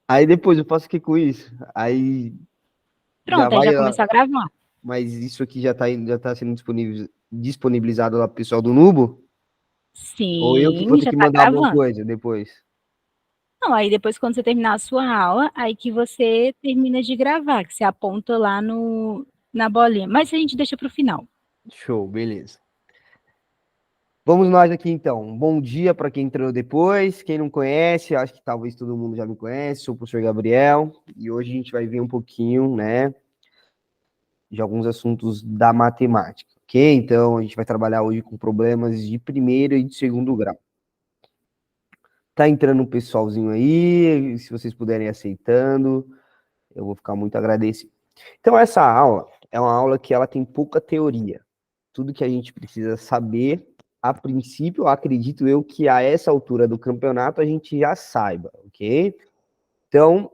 Aí depois eu faço o que com isso? Aí já Pronto, aí vai já lá, começou a gravar. mas isso aqui já tá sendo disponibilizado lá pro pessoal do Nubo? Ou eu que vou Sim, ter já que tá mandar alguma gravando. coisa depois? Não, aí depois quando você terminar a sua aula, aí que você termina de gravar, que você aponta lá no, na bolinha. Mas a gente deixa para o final. Show, beleza. Vamos nós aqui então. Bom dia para quem entrou depois. Quem não conhece, acho que talvez todo mundo já me conhece. Sou o professor Gabriel e hoje a gente vai ver um pouquinho, né, de alguns assuntos da matemática, ok? Então a gente vai trabalhar hoje com problemas de primeiro e de segundo grau. Tá entrando um pessoalzinho aí, se vocês puderem ir aceitando, eu vou ficar muito agradecido. Então essa aula é uma aula que ela tem pouca teoria. Tudo que a gente precisa saber, a princípio, acredito eu que a essa altura do campeonato a gente já saiba, ok? Então,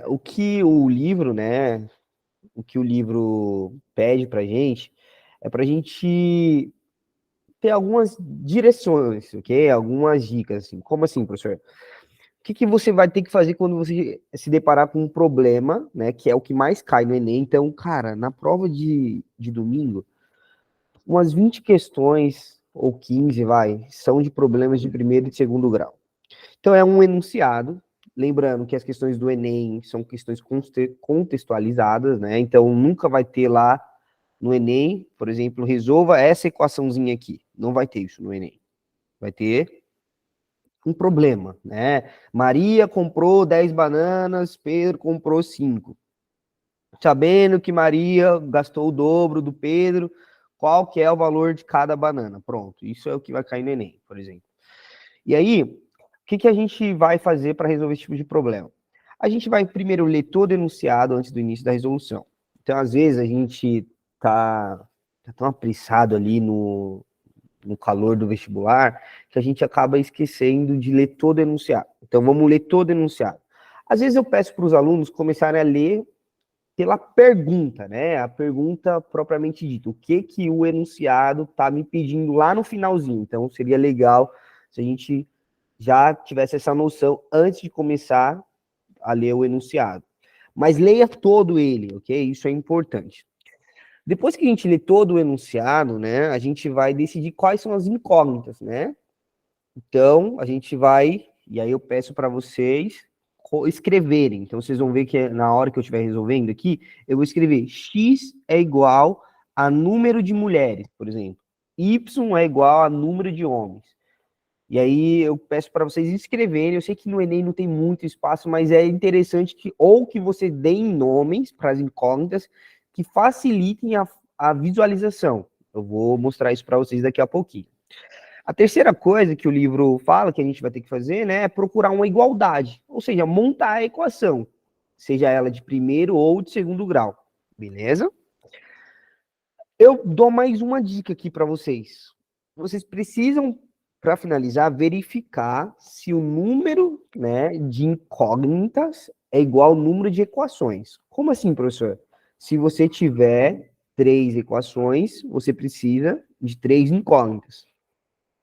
o que o livro, né? O que o livro pede pra gente é pra gente ter algumas direções, ok? Algumas dicas, assim. Como assim, professor? O que você vai ter que fazer quando você se deparar com um problema, né? Que é o que mais cai no Enem. Então, cara, na prova de domingo, umas 20 questões, ou 15, vai, são de problemas de primeiro e segundo grau. Então, é um enunciado. Lembrando que as questões do Enem são questões contextualizadas, né? Então, nunca vai ter lá no Enem, por exemplo, resolva essa equaçãozinha aqui. Não vai ter isso no Enem. Vai ter um problema, né? Maria comprou 10 bananas, Pedro comprou 5. Sabendo que Maria gastou o dobro do Pedro, qual que é o valor de cada banana? Pronto, isso é o que vai cair no Enem, por exemplo. E aí, o que a gente vai fazer para resolver esse tipo de problema? A gente vai primeiro ler todo o enunciado antes do início da resolução. Então, às vezes, a gente tá tão apressado ali no calor do vestibular, que a gente acaba esquecendo de ler todo o enunciado. Então, vamos ler todo o enunciado. Às vezes eu peço para os alunos começarem a ler pela pergunta, né? A pergunta propriamente dita. O que o enunciado está me pedindo lá no finalzinho. Então, seria legal se a gente já tivesse essa noção antes de começar a ler o enunciado. Mas leia todo ele, ok? Isso é importante. Depois que a gente lê todo o enunciado, né, a gente vai decidir quais são as incógnitas, né? Então, a gente vai, e aí eu peço para vocês escreverem. Então, vocês vão ver que na hora que eu estiver resolvendo aqui, eu vou escrever x é igual a número de mulheres, por exemplo. Y é igual a número de homens. E aí eu peço para vocês escreverem. Eu sei que no Enem não tem muito espaço, mas é interessante que ou que você deem nomes para as incógnitas que facilitem a visualização. Eu vou mostrar isso para vocês daqui a pouquinho. A terceira coisa que o livro fala que a gente vai ter que fazer, né, é procurar uma igualdade, ou seja, montar a equação, seja ela de primeiro ou de segundo grau, beleza? Eu dou mais uma dica aqui para vocês. Vocês precisam, para finalizar, verificar se o número, né, de incógnitas é igual ao número de equações. Como assim, professor? Se você tiver 3 equações, você precisa de 3 incógnitas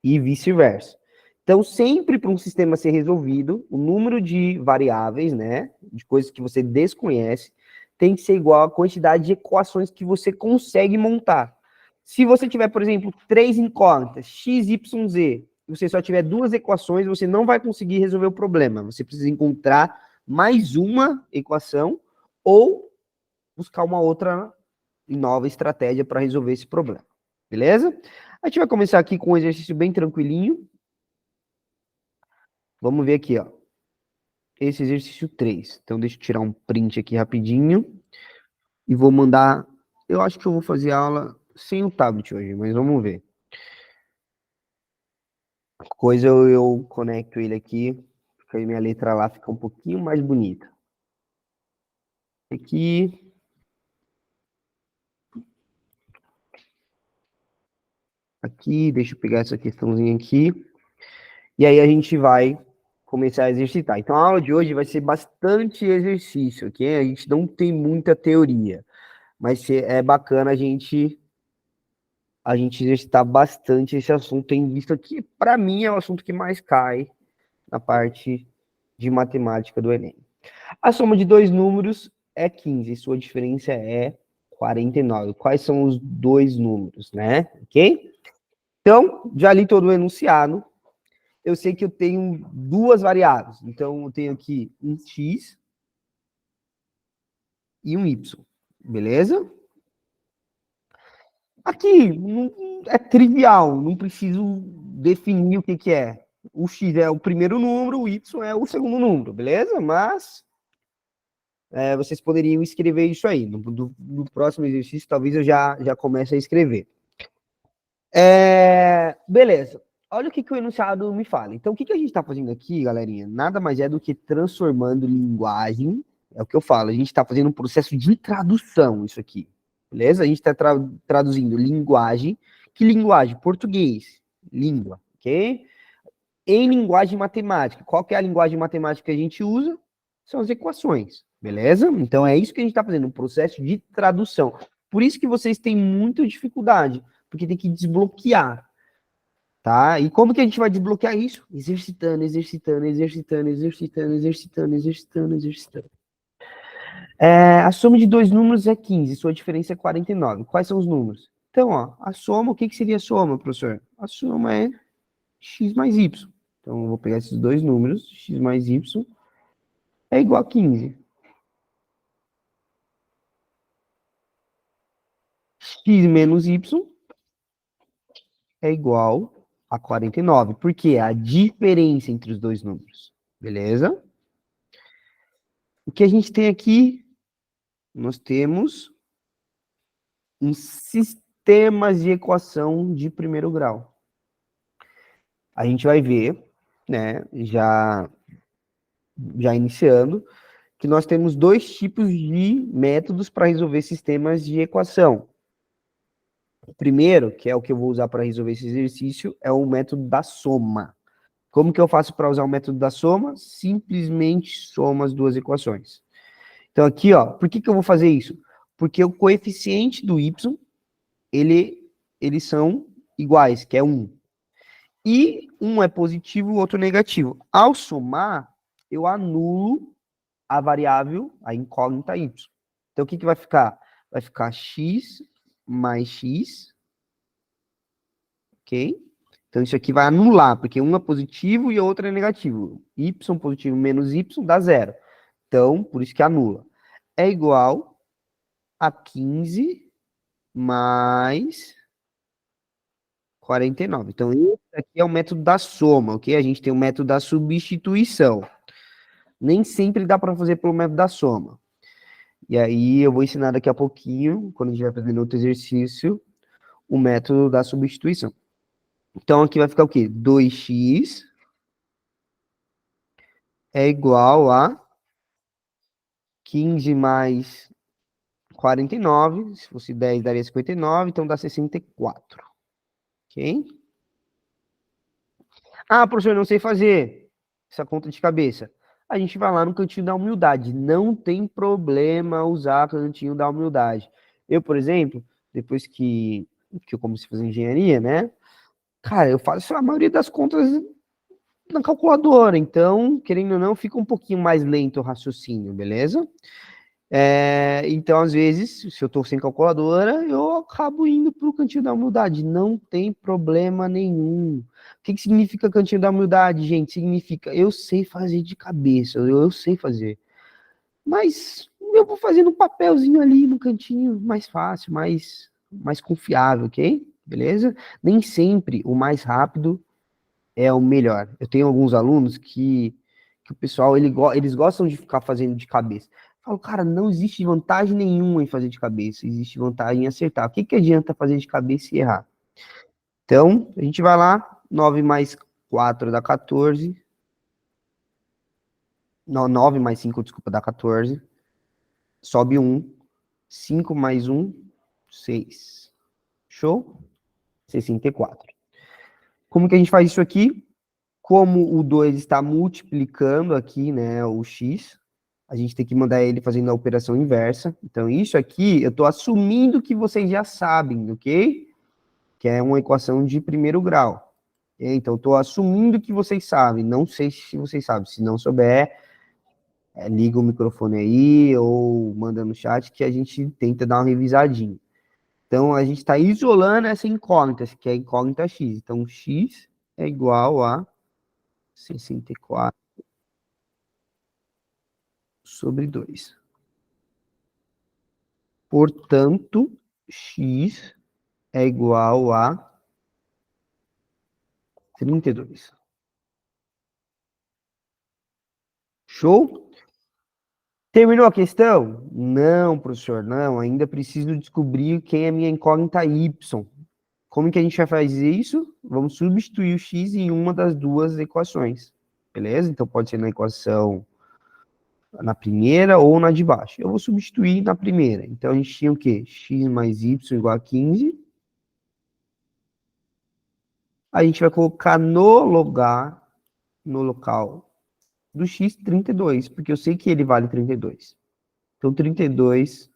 e vice-versa. Então, sempre para um sistema ser resolvido, o número de variáveis, né, de coisas que você desconhece, tem que ser igual à quantidade de equações que você consegue montar. Se você tiver, por exemplo, 3 incógnitas, x, y, z, e você só tiver 2 equações, você não vai conseguir resolver o problema. Você precisa encontrar mais uma equação ou buscar uma outra e nova estratégia para resolver esse problema. Beleza? A gente vai começar aqui com um exercício bem tranquilinho. Vamos ver aqui, ó. Esse exercício 3. Então, deixa eu tirar um print aqui rapidinho e vou mandar. Eu acho que eu vou fazer a aula sem o tablet hoje, mas vamos ver. Coisa eu conecto ele aqui, porque aí minha letra lá fica um pouquinho mais bonita. Aqui, aqui, deixa eu pegar essa questãozinha aqui. E aí a gente vai começar a exercitar. Então, a aula de hoje vai ser bastante exercício, ok? A gente não tem muita teoria, mas é bacana a gente exercitar bastante esse assunto, tem visto que, para mim, é o assunto que mais cai na parte de matemática do Enem. A soma de dois números é 15, sua diferença é 49. Quais são os dois números, né? Ok? Então, já li todo o enunciado. Eu sei que eu tenho duas variáveis. Então, eu tenho aqui um x e um y. Beleza? Aqui, é trivial, não preciso definir o que é. O x é o primeiro número, o y é o segundo número, beleza? Mas vocês poderiam escrever isso aí. No próximo exercício, talvez eu já comece a escrever. Beleza. Olha o que o enunciado me fala. Então, o que a gente está fazendo aqui, galerinha? Nada mais é do que transformando linguagem. É o que eu falo. A gente está fazendo um processo de tradução, isso aqui. Beleza? A gente está traduzindo linguagem. Que linguagem? Português. Língua. Ok? Em linguagem matemática. Qual que é a linguagem matemática que a gente usa? São as equações. Beleza? Então, é isso que a gente está fazendo. Um processo de tradução. Por isso que vocês têm muita dificuldade. Porque tem que desbloquear. Tá? E como que a gente vai desbloquear isso? Exercitando, exercitando, exercitando, exercitando, exercitando, exercitando, exercitando. A soma de dois números é 15, sua diferença é 49. Quais são os números? Então, ó, a soma, o que seria a soma, professor? A soma é x mais y. Então, eu vou pegar esses dois números, x mais y é igual a 15. X menos y é igual a 49. Por quê? A diferença entre os dois números. Beleza? O que a gente tem aqui? Nós temos um sistema de equação de primeiro grau. A gente vai ver, né, já iniciando, que nós temos dois tipos de métodos para resolver sistemas de equação. O primeiro, que é o que eu vou usar para resolver esse exercício, é o método da soma. Como que eu faço para usar o método da soma? Simplesmente soma as duas equações. Então aqui, ó, por que eu vou fazer isso? Porque o coeficiente do y, eles são iguais, que é 1. E um é positivo, o outro negativo. Ao somar, eu anulo a variável, a incógnita y. Então, o que vai ficar? Vai ficar x mais x, ok? Então, isso aqui vai anular, porque um é positivo e o outro é negativo. Y positivo menos y dá zero. Então, por isso que anula. É igual a 15 mais 49. Então, esse aqui é o método da soma, ok? A gente tem o método da substituição. Nem sempre dá para fazer pelo método da soma. E aí, eu vou ensinar daqui a pouquinho, quando a gente vai fazendo outro exercício, o método da substituição. Então, aqui vai ficar o quê? 2x é igual a 15 mais 49. Se fosse 10, daria 59. Então, dá 64. Ok? Ah, professor, eu não sei fazer essa conta de cabeça. A gente vai lá no cantinho da humildade. Não tem problema usar o cantinho da humildade. Eu, por exemplo, depois que eu comecei a fazer engenharia, né? Cara, eu faço a maioria das contas na calculadora. Então, querendo ou não, fica um pouquinho mais lento o raciocínio, beleza? Então, às vezes, se eu estou sem calculadora, eu acabo indo para o cantinho da humildade. Não tem problema nenhum. O que significa cantinho da humildade, gente? Significa eu sei fazer de cabeça, eu sei fazer. Mas eu vou fazer no papelzinho ali, no cantinho, mais fácil, mais confiável, ok? Beleza? Nem sempre o mais rápido é o melhor. Eu tenho alguns alunos que o pessoal, eles gostam de ficar fazendo de cabeça. Eu falo, cara, não existe vantagem nenhuma em fazer de cabeça, existe vantagem em acertar. O que adianta fazer de cabeça e errar? Então, a gente vai lá, 9 mais 4 dá 14. Não, 9 mais 5, desculpa, dá 14. Sobe 1. 5 mais 1, 6. Show? 64. Como que a gente faz isso aqui? Como o 2 está multiplicando aqui, né, o x, a gente tem que mandar ele fazendo a operação inversa. Então, isso aqui, eu estou assumindo que vocês já sabem, ok? Que é uma equação de primeiro grau. Então, estou assumindo que vocês sabem. Não sei se vocês sabem. Se não souber, liga o microfone aí ou manda no chat que a gente tenta dar uma revisadinha. Então, a gente está isolando essa incógnita, que é a incógnita x. Então, x é igual a 64 sobre 2. Portanto, x é igual a 32. Show? Terminou a questão? Não, professor, não. Ainda preciso descobrir quem é minha incógnita y. Como que a gente vai fazer isso? Vamos substituir o x em uma das duas equações. Beleza? Então pode ser na equação na primeira ou na de baixo. Eu vou substituir na primeira. Então a gente tinha o quê? X mais y igual a 15. A gente vai colocar no lugar, no local do x 32, porque eu sei que ele vale 32. Então 32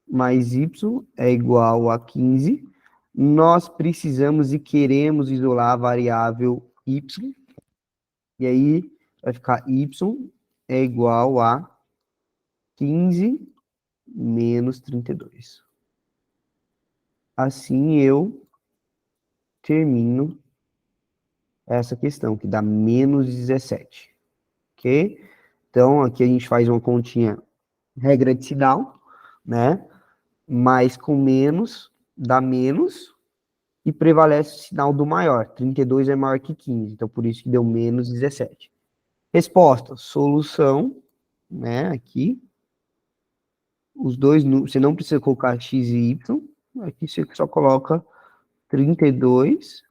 mais y é igual a 15. Nós precisamos e queremos isolar a variável y. E aí vai ficar y é igual a 15 menos 32. Assim eu termino essa questão, que dá menos 17. Ok? Então, aqui a gente faz uma continha regra de sinal, né? Mais com menos dá menos e prevalece o sinal do maior. 32 é maior que 15, então por isso que deu menos 17. Resposta, solução, né? Aqui. Os dois, você não precisa colocar x e y, aqui você só coloca 32,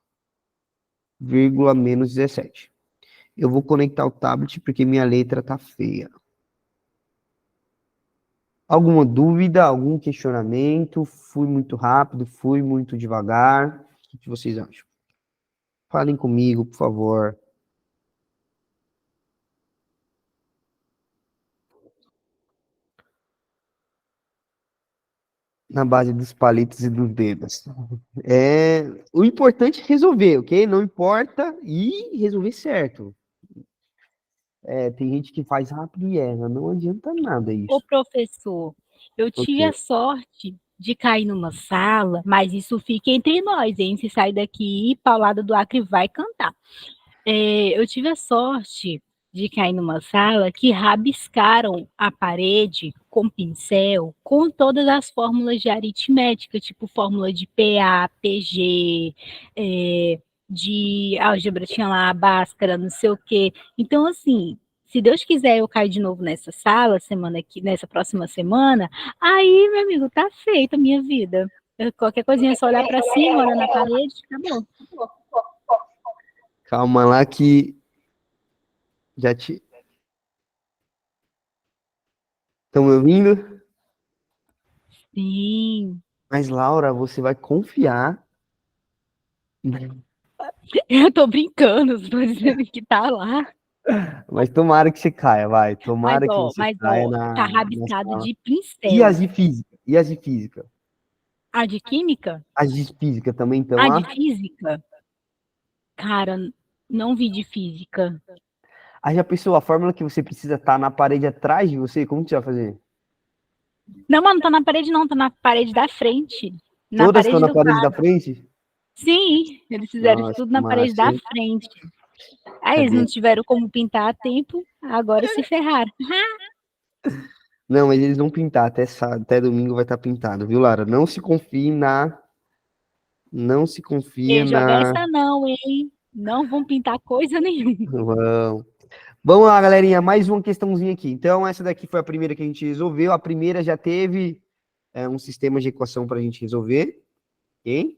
menos 17. Eu vou conectar o tablet porque minha letra tá feia. Alguma dúvida, algum questionamento? Fui muito rápido, fui muito devagar? O que vocês acham? Falem comigo, por favor. Na base dos palitos e dos dedos. O importante é resolver, ok? Não importa e resolver certo. Tem gente que faz rápido e erra, não adianta nada Ô, isso. professor, eu tive a Ok. sorte de cair numa sala, mas isso fica entre nós, hein? Se sair daqui, Paulada do Acre vai cantar. Eu tive a sorte de cair numa sala que rabiscaram a parede com pincel, com todas as fórmulas de aritmética, tipo fórmula de PA, PG, de álgebra, tinha lá a Bhaskara, não sei o quê. Então, assim, se Deus quiser eu cair de novo nessa sala, nessa próxima semana, aí, meu amigo, tá feita a minha vida. Qualquer coisinha é só olhar para cima, olhar na parede, acabou. Calma lá que já te... Estão me ouvindo? Sim. Mas, Laura, você vai confiar. Eu tô brincando, tô dizendo que tá lá. Mas tomara que você caia, vai. Mas Tomara que ó, você mas caia ó, tá na rabiscado sala. de E pincel. as de física? E as de física? A de química? As de física também estão A lá? de física? Cara, não vi de física. Aí já pensou, a fórmula que você precisa estar na parede atrás de você? Como que você vai fazer? Não, mas não tá na parede não, tá na parede da frente. Na Todas estão parede na do parede da lado. frente? Sim, eles fizeram isso Nossa, tudo que na parede da massa, hein? frente. Aí eles Cadê? não tiveram como pintar a tempo, agora se ferraram. Não, mas eles vão pintar, até domingo vai estar pintado, viu, Lara? Não se confia E jogar na... essa não, hein? Não vão pintar coisa nenhuma. Vão. Vamos lá, galerinha, mais uma questãozinha aqui. Então, essa daqui foi a primeira que a gente resolveu. A primeira já teve um sistema de equação para a gente resolver, ok?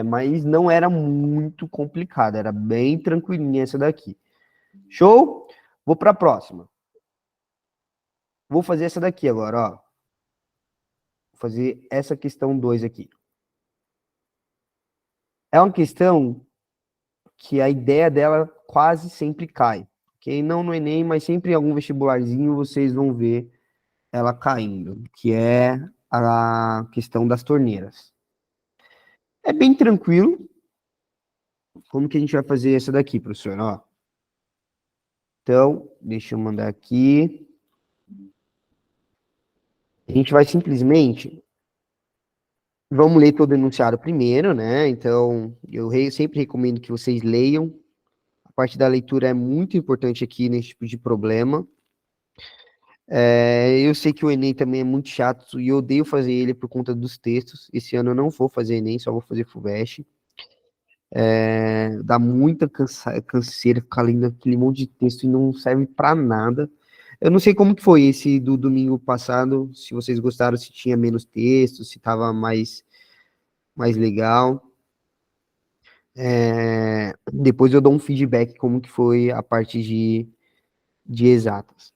Mas não era muito complicada, era bem tranquilinha essa daqui. Show? Vou para a próxima. Vou fazer essa daqui agora, ó. Vou fazer essa questão 2 aqui. É uma questão que a ideia dela quase sempre cai, ok? Não no Enem, mas sempre em algum vestibularzinho vocês vão ver ela caindo, que é a questão das torneiras. É bem tranquilo, Como que a gente vai fazer essa daqui, professor? Ó, então, deixa eu mandar aqui. A gente vai simplesmente... Vamos ler todo o enunciado primeiro, né? Então, sempre recomendo que vocês leiam. A parte da leitura é muito importante aqui nesse tipo de problema. Eu sei que o Enem também é muito chato e eu odeio fazer ele por conta dos textos. Esse ano eu não vou fazer Enem, só vou fazer FUVEST. Dá muita canseira ficar lendo aquele monte de texto e não serve para nada. Eu não sei como que foi esse do domingo passado, se vocês gostaram, se tinha menos texto, se estava mais legal. Depois eu dou um feedback como que foi a parte de exatas.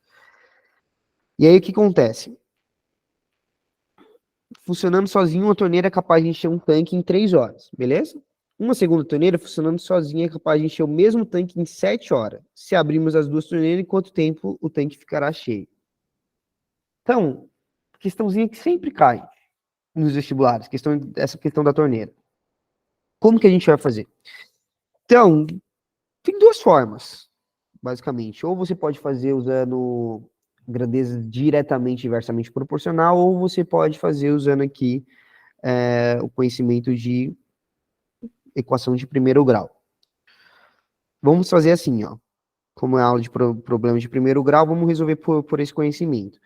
E aí o que acontece? Funcionando sozinho, uma torneira é capaz de encher um tanque em 3 horas, beleza? Uma segunda torneira funcionando sozinha é capaz de encher o mesmo tanque em 7 horas. Se abrirmos as duas torneiras, em quanto tempo o tanque ficará cheio? Então, questãozinha que sempre cai nos vestibulares, essa questão da torneira. Como que a gente vai fazer? Então, tem duas formas, basicamente. Ou você pode fazer usando grandeza diretamente inversamente proporcional, ou você pode fazer usando aqui o conhecimento de equação de primeiro grau. Vamos fazer assim, ó. Como é aula de problemas de primeiro grau, vamos resolver por esse conhecimento.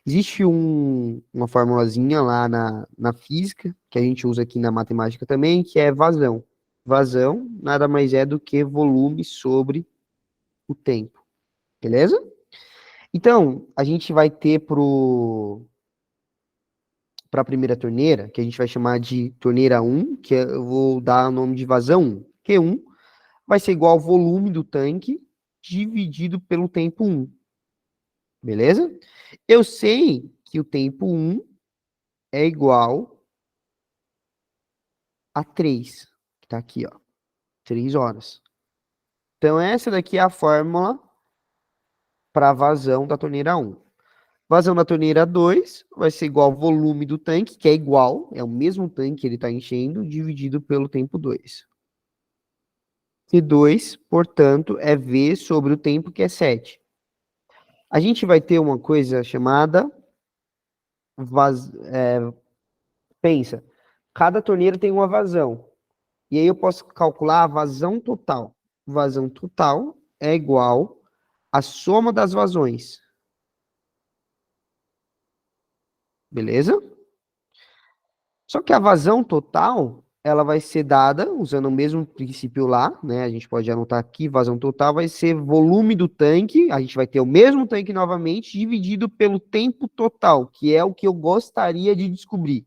Existe uma formulazinha lá na física, que a gente usa aqui na matemática também, que é vazão. Vazão nada mais é do que volume sobre o tempo, beleza? Então, a gente vai ter para a primeira torneira, que a gente vai chamar de torneira 1, eu vou dar o nome de vazão 1. Q1 vai ser igual ao volume do tanque dividido pelo tempo 1. Beleza? Eu sei que o tempo 1 é igual a 3, que tá aqui, ó. 3 horas. Então, essa daqui é a fórmula para a vazão da torneira 1. Vazão da torneira 2 vai ser igual ao volume do tanque, que é igual, é o mesmo tanque que ele está enchendo, dividido pelo tempo 2. T2, portanto, é V sobre o tempo, que é 7. A gente vai ter uma coisa chamada... pensa, cada torneira tem uma vazão. E aí eu posso calcular a vazão total. Vazão total é igual à soma das vazões. Beleza? Só que a vazão total, ela vai ser dada usando o mesmo princípio lá, né? A gente pode anotar aqui, vazão total vai ser volume do tanque, a gente vai ter o mesmo tanque novamente, dividido pelo tempo total, que é o que eu gostaria de descobrir.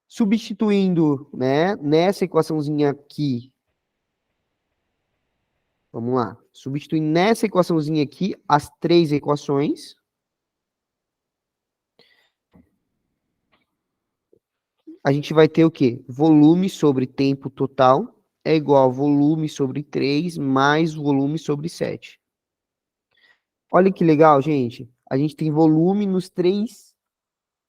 Substituindo, né, nessa equaçãozinha aqui, vamos lá, substituindo nessa equaçãozinha aqui as três equações, a gente vai ter o quê? Volume sobre tempo total é igual a volume sobre 3 mais volume sobre 7. Olha que legal, gente. A gente tem volume nos 3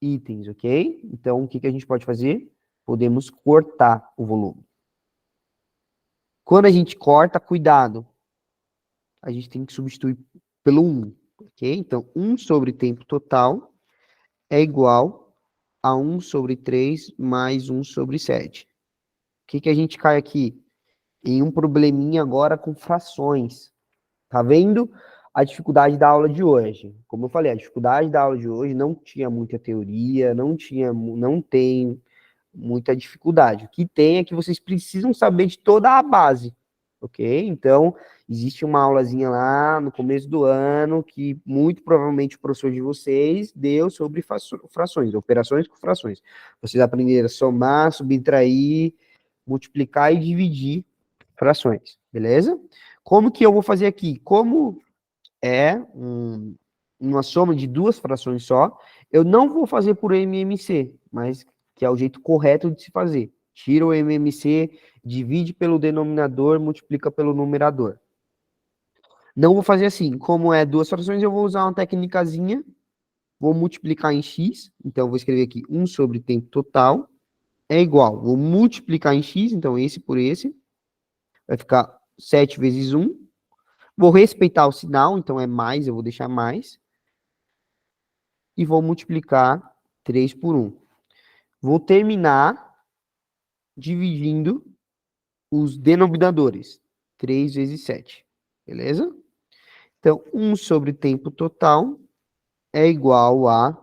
itens, ok? Então, o que a gente pode fazer? Podemos cortar o volume. Quando a gente corta, cuidado. A gente tem que substituir pelo 1, ok? Então, 1 sobre tempo total é igual a 1 sobre 3 mais 1 sobre 7. O que a gente cai aqui? Em um probleminha agora com frações. Tá vendo a dificuldade da aula de hoje? Como eu falei, a dificuldade da aula de hoje não tinha muita teoria, não tem muita dificuldade. O que tem é que vocês precisam saber de toda a base, ok? Então, existe uma aulazinha lá no começo do ano que muito provavelmente o professor de vocês deu sobre frações, operações com frações. Vocês aprenderam a somar, subtrair, multiplicar e dividir frações, beleza? Como que eu vou fazer aqui? Como é uma soma de duas frações só, eu não vou fazer por MMC, mas que é o jeito correto de se fazer. Tira o MMC, divide pelo denominador, multiplica pelo numerador. Não vou fazer assim. Como é duas frações, eu vou usar uma técnicazinha, vou multiplicar em x, então eu vou escrever aqui 1 sobre tempo total, é igual, vou multiplicar em x, então esse por esse, vai ficar 7 vezes 1. Vou respeitar o sinal, então é mais, eu vou deixar mais. E vou multiplicar 3 por 1. Vou terminar dividindo os denominadores. 3 vezes 7. Beleza? Então, 1 sobre tempo total é igual a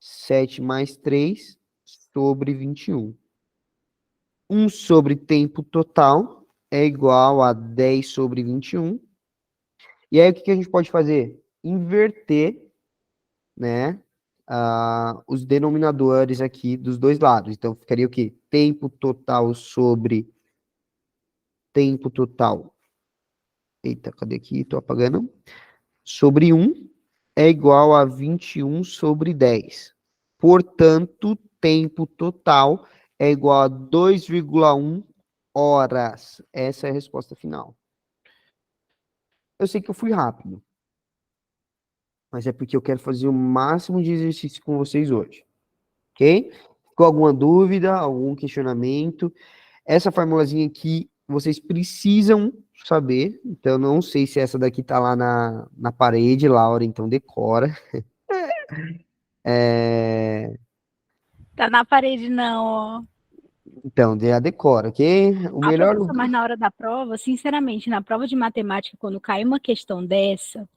7 mais 3 sobre 21. 1 sobre tempo total é igual a 10 sobre 21. E aí, o que a gente pode fazer? Inverter, né, os denominadores aqui dos dois lados. Então, ficaria o quê? Tempo total sobre tempo total. Eita, cadê aqui? Tô apagando. Sobre 1 é igual a 21 sobre 10. Portanto, tempo total é igual a 2,1 horas. Essa é a resposta final. Eu sei que eu fui rápido, mas é porque eu quero fazer o máximo de exercício com vocês hoje, ok? Ficou alguma dúvida, algum questionamento? Essa formulazinha aqui, vocês precisam saber, então eu não sei se essa daqui tá lá na parede, Laura, então decora. Tá na parede, não, ó. Então, já decora, ok? O Ah, melhor professor, mas lugar... na hora da prova, sinceramente, na prova de matemática, quando cai uma questão dessa,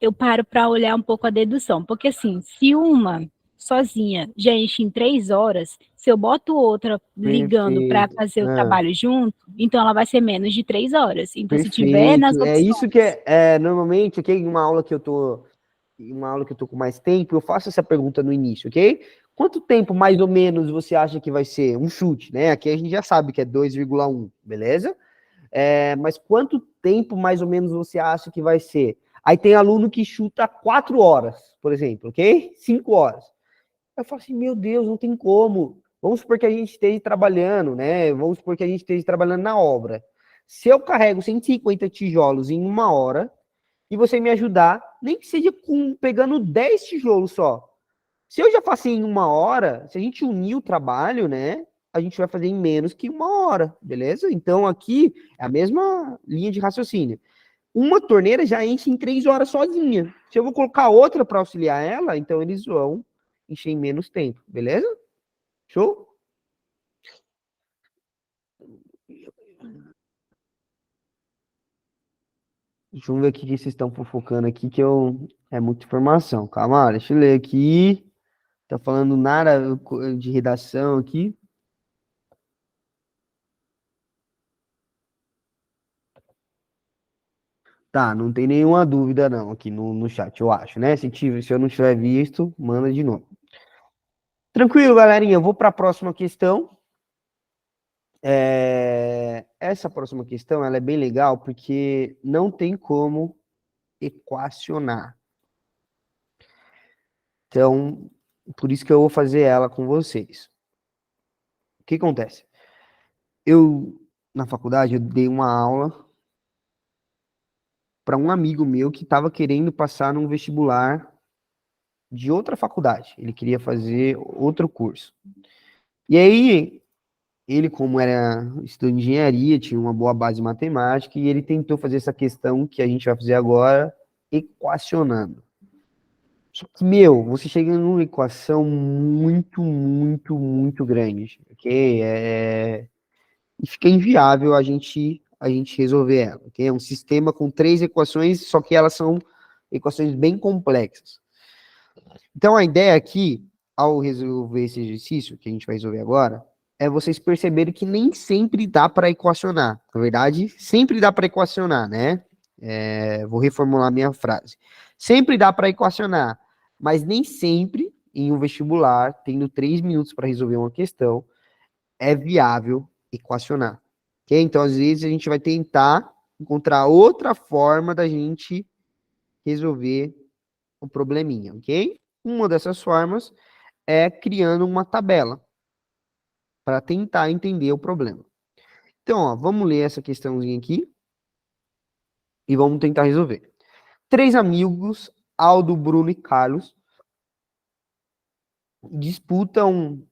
eu paro para olhar um pouco a dedução. Porque, assim, se uma sozinha já enche em 3 horas, se eu boto outra ligando para Perfeito. fazer o trabalho junto, então ela vai ser menos de 3 horas. Então, se tiver nas Perfeito. É isso que opções. normalmente, ok? Em uma aula que eu tô com mais tempo, eu faço essa pergunta no início, ok? Quanto tempo mais ou menos você acha que vai ser? Um chute, né? Aqui a gente já sabe que é 2,1, beleza? Mas quanto tempo mais ou menos você acha que vai ser? Aí tem aluno que chuta 4 horas, por exemplo, ok? 5 horas. Eu falo assim, meu Deus, não tem como. Vamos supor que a gente esteja trabalhando, né? Vamos supor que a gente esteja trabalhando na obra. Se eu carrego 150 tijolos em 1 hora, e você me ajudar, nem que seja pegando 10 tijolos só. Se eu já faço em 1 hora, se a gente unir o trabalho, né? A gente vai fazer em menos que 1 hora, beleza? Então aqui é a mesma linha de raciocínio. Uma torneira já enche em 3 horas sozinha. Se eu vou colocar outra para auxiliar ela, então eles vão encher em menos tempo, beleza? Show? Deixa eu ver o que vocês estão fofocando aqui, que eu... é muita informação. Calma, deixa eu ler aqui. Tá falando nada de redação aqui. Tá, não tem nenhuma dúvida não aqui no chat, eu acho, né? Se eu não tiver visto, manda de novo. Tranquilo, galerinha, eu vou para a próxima questão. Essa próxima questão, ela é bem legal porque não tem como equacionar. Então, por isso que eu vou fazer ela com vocês. O que acontece? Na faculdade, eu dei uma aula para um amigo meu que estava querendo passar num vestibular de outra faculdade. Ele queria fazer outro curso. E aí, ele, como era estudante de engenharia, tinha uma boa base matemática, e ele tentou fazer essa questão que a gente vai fazer agora, equacionando. Só que, meu, você chega numa equação muito, muito, muito grande, ok? E fica inviável a gente resolver ela, ok? É um sistema com 3 equações, só que elas são equações bem complexas. Então, a ideia aqui, ao resolver esse exercício, que a gente vai resolver agora, é vocês perceberem que nem sempre dá para equacionar. Na verdade, sempre dá para equacionar, né? Vou reformular minha frase. Sempre dá para equacionar, mas nem sempre, em um vestibular, tendo 3 minutos para resolver uma questão, é viável equacionar. Ok? Então, às vezes, a gente vai tentar encontrar outra forma da gente resolver o probleminha, ok? Uma dessas formas é criando uma tabela para tentar entender o problema. Então, ó, vamos ler essa questãozinha aqui e vamos tentar resolver. 3 amigos, Aldo, Bruno e Carlos, disputam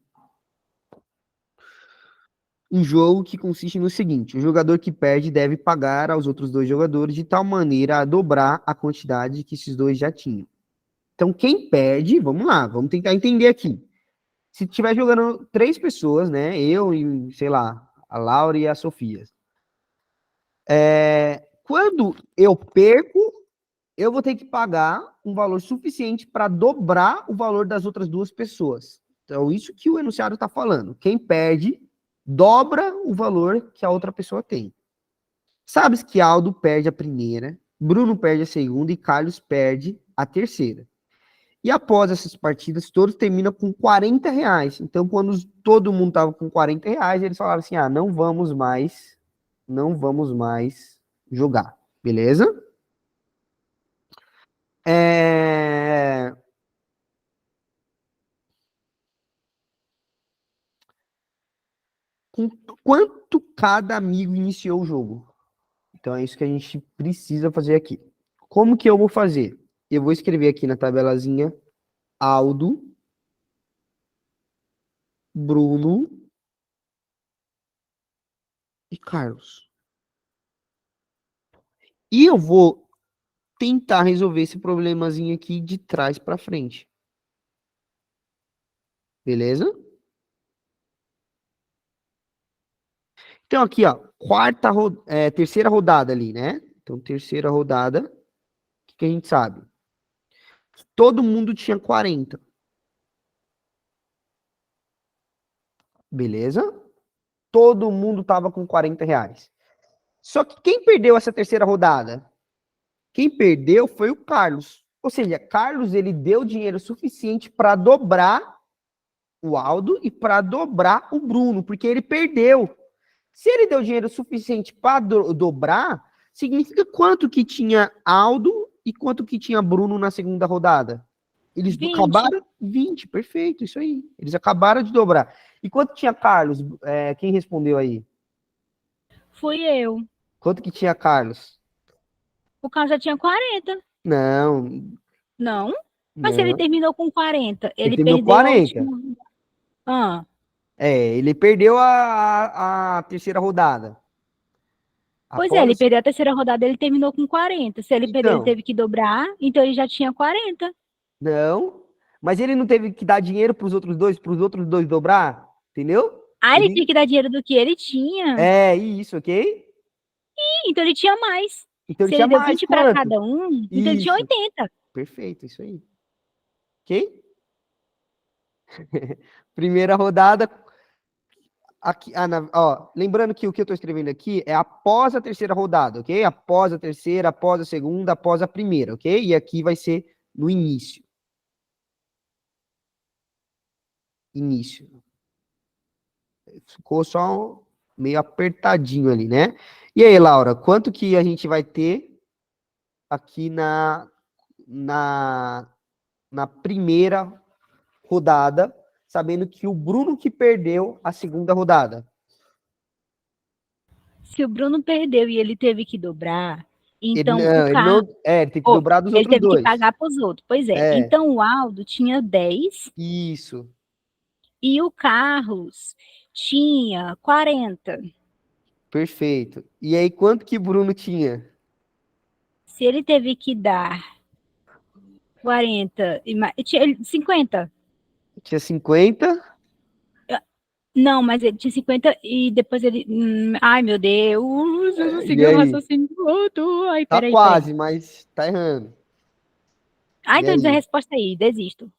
um jogo que consiste no seguinte: o jogador que perde deve pagar aos outros dois jogadores de tal maneira a dobrar a quantidade que esses dois já tinham. Então, quem perde, vamos lá, vamos tentar entender aqui. Se tiver jogando 3 pessoas, né? Eu e, sei lá, a Laura e a Sofia. Quando eu perco, eu vou ter que pagar um valor suficiente para dobrar o valor das outras 2 pessoas. Então, isso que o enunciado está falando. Quem perde, dobra o valor que a outra pessoa tem. Sabes que Aldo perde a primeira, Bruno perde a segunda e Carlos perde a terceira. E após essas partidas, todos terminam com R$ 40. Então, quando todo mundo estava com R$ 40, eles falaram assim: ah, não vamos mais jogar. Beleza? Com quanto cada amigo iniciou o jogo? Então, é isso que a gente precisa fazer aqui. Como que eu vou fazer? Eu vou escrever aqui na tabelazinha Aldo, Bruno e Carlos. E eu vou tentar resolver esse problemazinho aqui de trás para frente. Beleza? Então aqui, ó, terceira rodada ali, né? Então terceira rodada, o que a gente sabe? Todo mundo tinha 40. Beleza? Todo mundo tava com R$ 40. Só que quem perdeu essa terceira rodada? Quem perdeu foi o Carlos. Ou seja, Carlos ele deu dinheiro suficiente para dobrar o Aldo e para dobrar o Bruno, porque ele perdeu. Se ele deu dinheiro suficiente para dobrar, significa quanto que tinha Aldo e quanto que tinha Bruno na segunda rodada? Eles 20. acabaram 20, perfeito, isso aí. Eles acabaram de dobrar. E quanto tinha Carlos? Quem respondeu aí? Fui eu. Quanto que tinha Carlos? O carro já tinha 40. Não, Não? Mas se ele não. terminou com 40, Ele ele terminou perdeu a 40. última. Ah, Ele perdeu a terceira rodada. pois é, ele Após. perdeu a terceira rodada, ele terminou com 40. Se ele perdeu, ele Então, teve que dobrar, então ele já tinha 40. não. Mas ele não teve que dar dinheiro para os outros dois dobrar, entendeu? Ah, ele tinha Ele que dar dinheiro do que ele tinha. isso, ok? Então ele tinha mais. Então ele Se tinha ele deu mais 20 para quanto? cada um, então ele tinha Isso, 80. perfeito, isso aí. Ok? Primeira rodada. Aqui, lembrando que o que eu estou escrevendo aqui é após a terceira rodada, ok? Após a terceira, após a segunda, após a primeira, ok? E aqui vai ser no início. Início. Ficou só meio apertadinho ali, né? E aí, Laura, quanto que a gente vai ter aqui na, na primeira rodada, sabendo que o Bruno que perdeu a segunda rodada? Se o Bruno perdeu e ele teve que dobrar, então o Ele não, carro. ele tem que Oh, dobrar dos ele outros teve que dois. pagar para os outros. Pois é. É, Então o Aldo tinha 10 isso, e o Carlos tinha 40. perfeito. E aí, quanto que Bruno tinha? Se ele teve que dar 40 e 50. Tinha 50. Não, mas ele tinha 50 e depois ele. Ai, meu Deus, eu não E segui o aí? raciocínio todo. Ai, Tá peraí. quase, mas tá errando. Ah, E então diz a aí? resposta aí, desisto.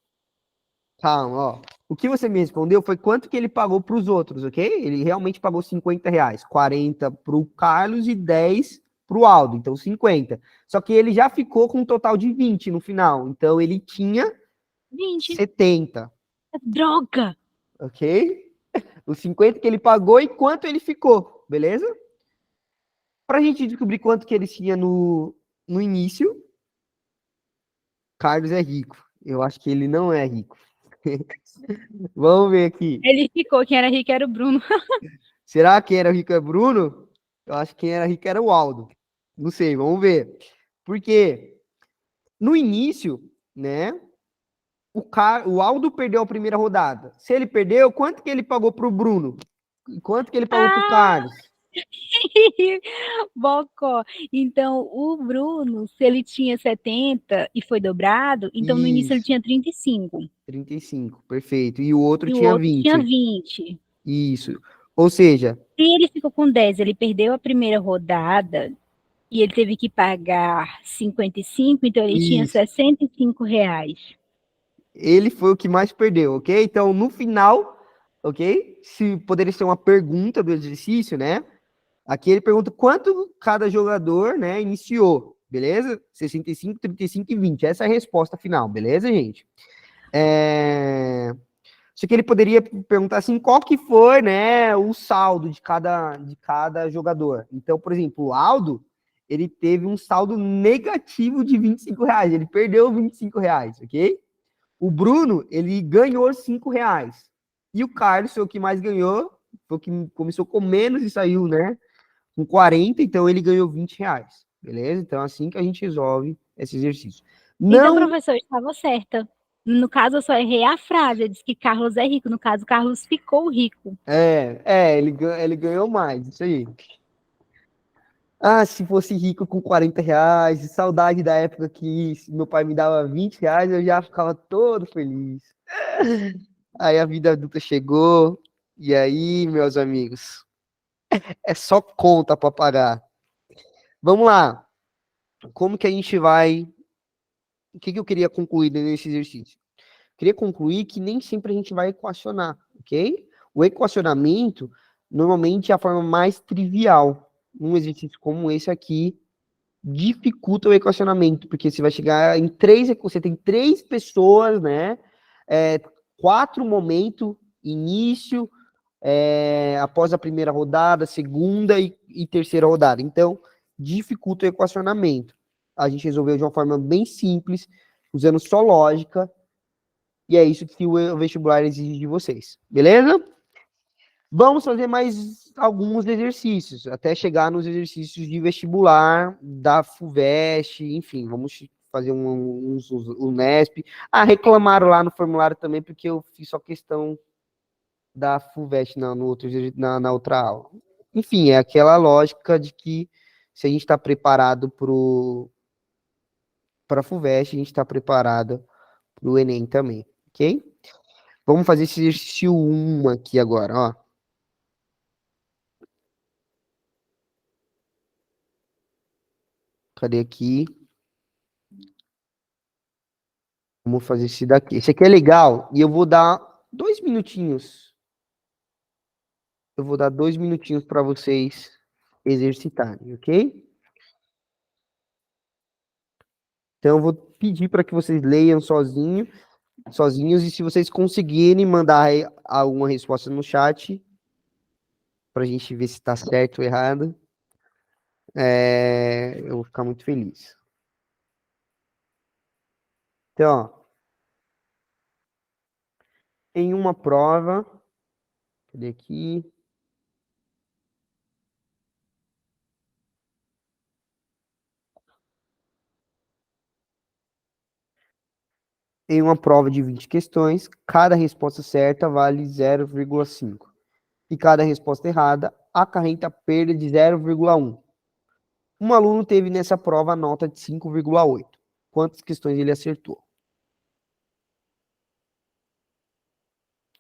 Calma, ó. O que você me respondeu foi quanto que ele pagou para os outros, ok? Ele realmente pagou R$ 50. 40 para o Carlos e 10 para o Aldo. Então, 50. Só que ele já ficou com um total de 20 no final. Então, ele tinha 20. 70, Droga! ok? Os 50 que ele pagou e quanto ele ficou, beleza? Para a gente descobrir quanto que ele tinha no início, Carlos é rico. Eu acho que ele não é rico. Vamos ver aqui. Ele ficou, quem era rico era o Bruno. Será que era rico é Bruno? Eu acho que quem era rico era o Aldo. Não sei, vamos ver. Porque no início, né, o Aldo perdeu a primeira rodada. Se ele perdeu, quanto que ele pagou para o Bruno? Quanto que ele pagou pro Ah, Carlos? Bocó. Então, o Bruno, se ele tinha 70 e foi dobrado, então no início ele Isso, tinha 35 35, perfeito. E o outro e o tinha outro tinha 20. 20. Isso. Ou seja, Se ele ficou com 10, ele perdeu a primeira rodada e ele teve que pagar 55, então ele tinha isso. R$ 65. Ele foi o que mais perdeu, ok? Então, no final, ok? Se poderia ser uma pergunta do exercício, né? Aqui ele pergunta quanto cada jogador, né, iniciou, beleza? 65, 35 e 20. Essa é a resposta final, beleza, gente? É... Só que ele poderia perguntar assim, qual que foi, né, o saldo de cada jogador. Então, por exemplo, o Aldo, ele teve um saldo negativo de R$ 25. Ele perdeu R$ 25, ok? O Bruno, ele ganhou R$ 5. E o Carlos foi o que mais ganhou, foi o que começou com menos e saiu, né, com 40, então ele ganhou R$ 20. Beleza? Então, é assim que a gente resolve esse exercício. Então, Não professor, estava certa. No caso, eu só errei a frase. Eu disse que Carlos é rico. No caso, Carlos ficou rico. ele ganhou mais, isso aí. Ah, se fosse rico com R$ 40, saudade da época que meu pai me dava R$ 20, eu já ficava todo feliz. Aí a vida adulta chegou, e aí, meus amigos, é só conta para pagar. Vamos lá, como que a gente vai. O que que eu queria concluir nesse exercício? Queria concluir que nem sempre a gente vai equacionar, ok? O equacionamento, normalmente, é a forma mais trivial. Um exercício como esse aqui dificulta o equacionamento, porque você vai chegar em três, você tem três pessoas, né? É, quatro momentos, início, após a primeira rodada, segunda e terceira rodada. Então, dificulta o equacionamento. A gente resolveu de uma forma bem simples, usando só lógica, e é isso que o vestibular exige de vocês. Beleza? Vamos fazer mais alguns exercícios, até chegar nos exercícios de vestibular, da FUVEST, enfim, vamos fazer uns Unesp. Ah, reclamaram lá no formulário também, porque eu fiz só questão da FUVEST na outra aula. Enfim, é aquela lógica de que se a gente está preparado para a FUVEST, a gente está preparado para o Enem também, ok? Vamos fazer esse exercício 1 aqui agora, ó. Cadê aqui? Vamos fazer esse daqui. Esse aqui é legal e eu vou dar 2 minutinhos. Eu vou dar 2 minutinhos para vocês exercitarem, ok? Então eu vou pedir para que vocês leiam sozinhos e se vocês conseguirem mandar aí alguma resposta no chat para a gente ver se está certo ou errado, eu vou ficar muito feliz. Então, ó, em uma prova, cadê aqui? Em uma prova de 20 questões, cada resposta certa vale 0,5. E cada resposta errada acarreta perda de 0,1. Um aluno teve nessa prova a nota de 5,8. Quantas questões ele acertou?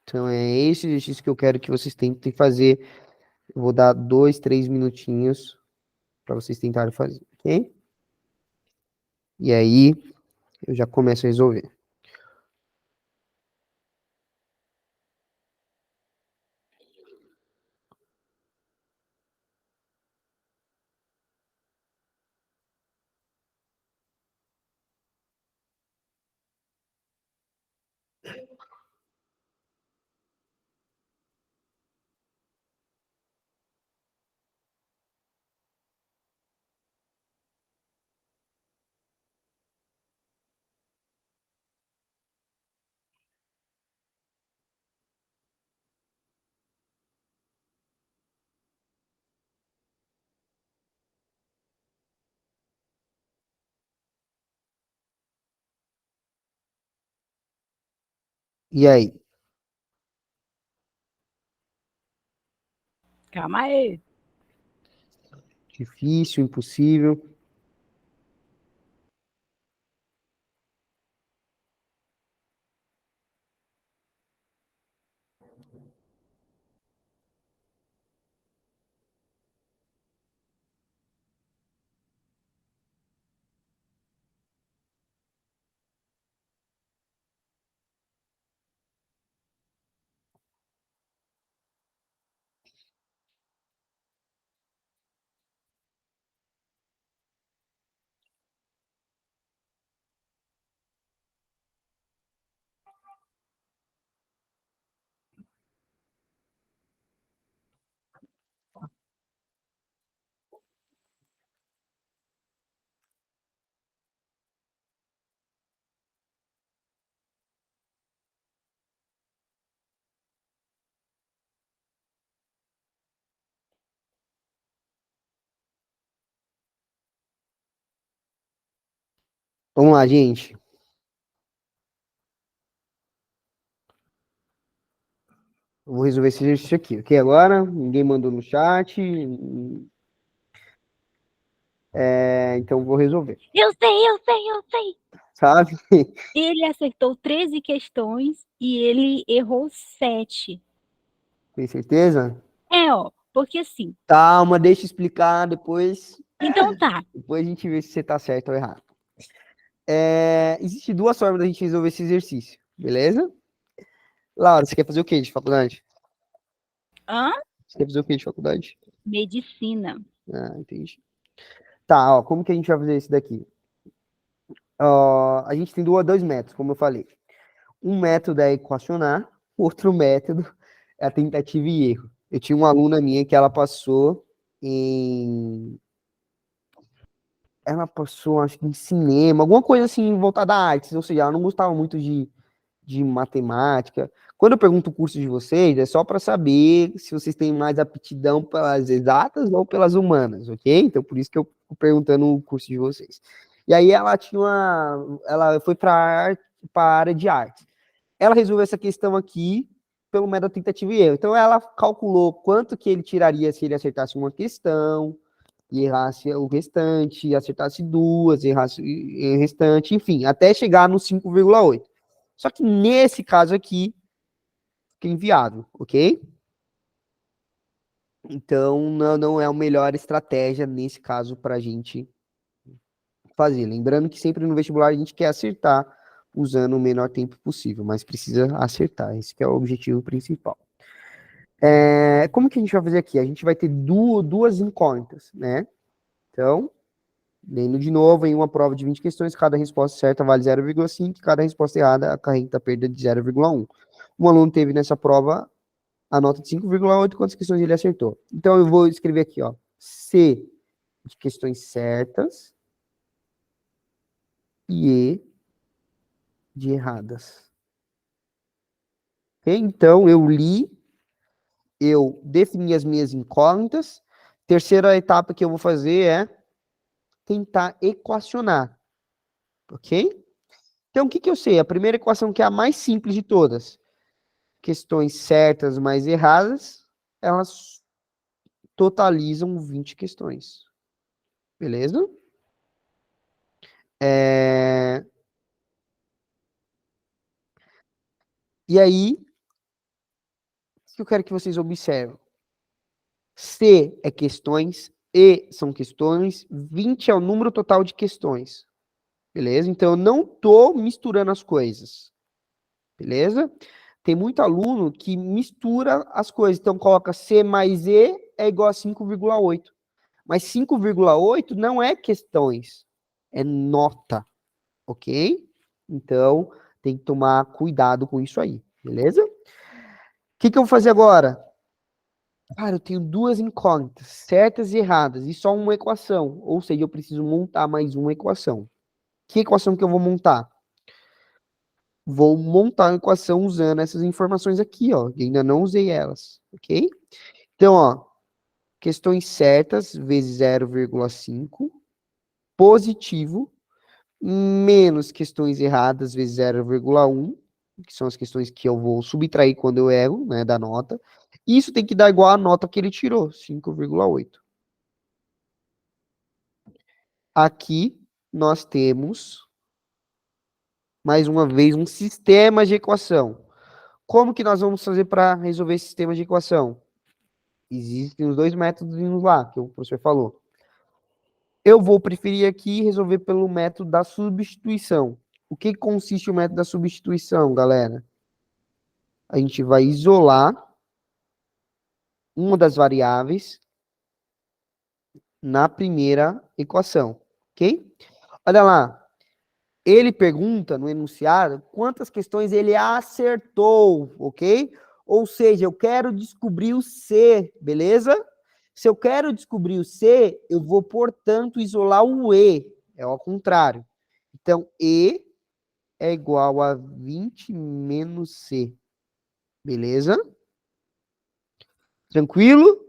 Então é esse exercício que eu quero que vocês tentem fazer. Eu vou dar 2, 3 minutinhos para vocês tentarem fazer, ok? E aí eu já começo a resolver. E aí? Calma aí. Difícil, impossível. Vamos lá, gente. Eu vou resolver esse exercício aqui, ok? Agora, ninguém mandou no chat. Então, eu vou resolver. Eu sei. Sabe? Ele acertou 13 questões e ele errou 7. Tem certeza? Ó, porque assim. Calma, deixa eu explicar depois. Então tá. Depois a gente vê se você tá certo ou errado. Existem duas formas da gente resolver esse exercício, beleza? Laura, você quer fazer o que de faculdade? Hã? Você quer fazer o que de faculdade? Medicina. Ah, entendi. Tá, ó, como que a gente vai fazer isso daqui? Ó, a gente tem dois métodos, como eu falei. Um método é equacionar, outro método é a tentativa e erro. Eu tinha uma aluna minha que ela passou, acho que em cinema, alguma coisa assim voltada à artes, ou seja, ela não gostava muito de matemática. Quando eu pergunto o curso de vocês, é só para saber se vocês têm mais aptidão pelas exatas ou pelas humanas, ok? Então, por isso que eu fico perguntando o curso de vocês. E aí ela foi para a área de arte. Ela resolveu essa questão aqui pelo método tentativa e erro. Então, ela calculou quanto que ele tiraria se ele acertasse uma questão, e errasse o restante, acertasse duas, errasse o restante, enfim, até chegar no 5,8. Só que nesse caso aqui, fica inviável, ok? Então, não é a melhor estratégia nesse caso para a gente fazer. Lembrando que sempre no vestibular a gente quer acertar usando o menor tempo possível, mas precisa acertar. Esse que é o objetivo principal. Como que a gente vai fazer aqui? A gente vai ter duas incógnitas, né? Então, lendo de novo, em uma prova de 20 questões, cada resposta certa vale 0,5, cada resposta errada acarreta a perda de 0,1. Um aluno teve nessa prova a nota de 5,8, quantas questões ele acertou. Então, eu vou escrever aqui, ó, C de questões certas e E de erradas. Okay? Então, eu li, eu defini as minhas incógnitas. Terceira etapa que eu vou fazer é tentar equacionar, ok? Então, o que que eu sei? A primeira equação, que é a mais simples de todas, questões certas mais erradas, elas totalizam 20 questões. Beleza? E aí, o que eu quero que vocês observem? C é questões, E são questões, 20 é o número total de questões. Beleza? Então, eu não estou misturando as coisas. Beleza? Tem muito aluno que mistura as coisas. Então, coloca C mais E é igual a 5,8. Mas 5,8 não é questões, é nota, ok? Então, tem que tomar cuidado com isso aí, beleza? O que eu vou fazer agora? Cara, eu tenho duas incógnitas, certas e erradas, e só uma equação. Ou seja, eu preciso montar mais uma equação. Que equação que eu vou montar? Vou montar uma equação usando essas informações aqui, ó. Eu ainda não usei elas, ok? Então, ó, questões certas vezes 0,5, positivo, menos questões erradas vezes 0,1, que são as questões que eu vou subtrair quando eu erro, né, da nota, Isso tem que dar igual a nota que ele tirou, 5,8. Aqui nós temos, mais uma vez, um sistema de equação. Como que nós vamos fazer para resolver esse sistema de equação? Existem os dois métodos lá, que o professor falou. Eu vou preferir aqui resolver pelo método da substituição. O que consiste o método da substituição, galera? A gente vai isolar uma das variáveis na primeira equação, ok? Olha lá, ele pergunta no enunciado quantas questões ele acertou, ok? Ou seja, eu quero descobrir o C, beleza? Se eu quero descobrir o C, eu vou, portanto, isolar o E, é ao contrário. Então, E é igual a 20 menos C, beleza? Tranquilo?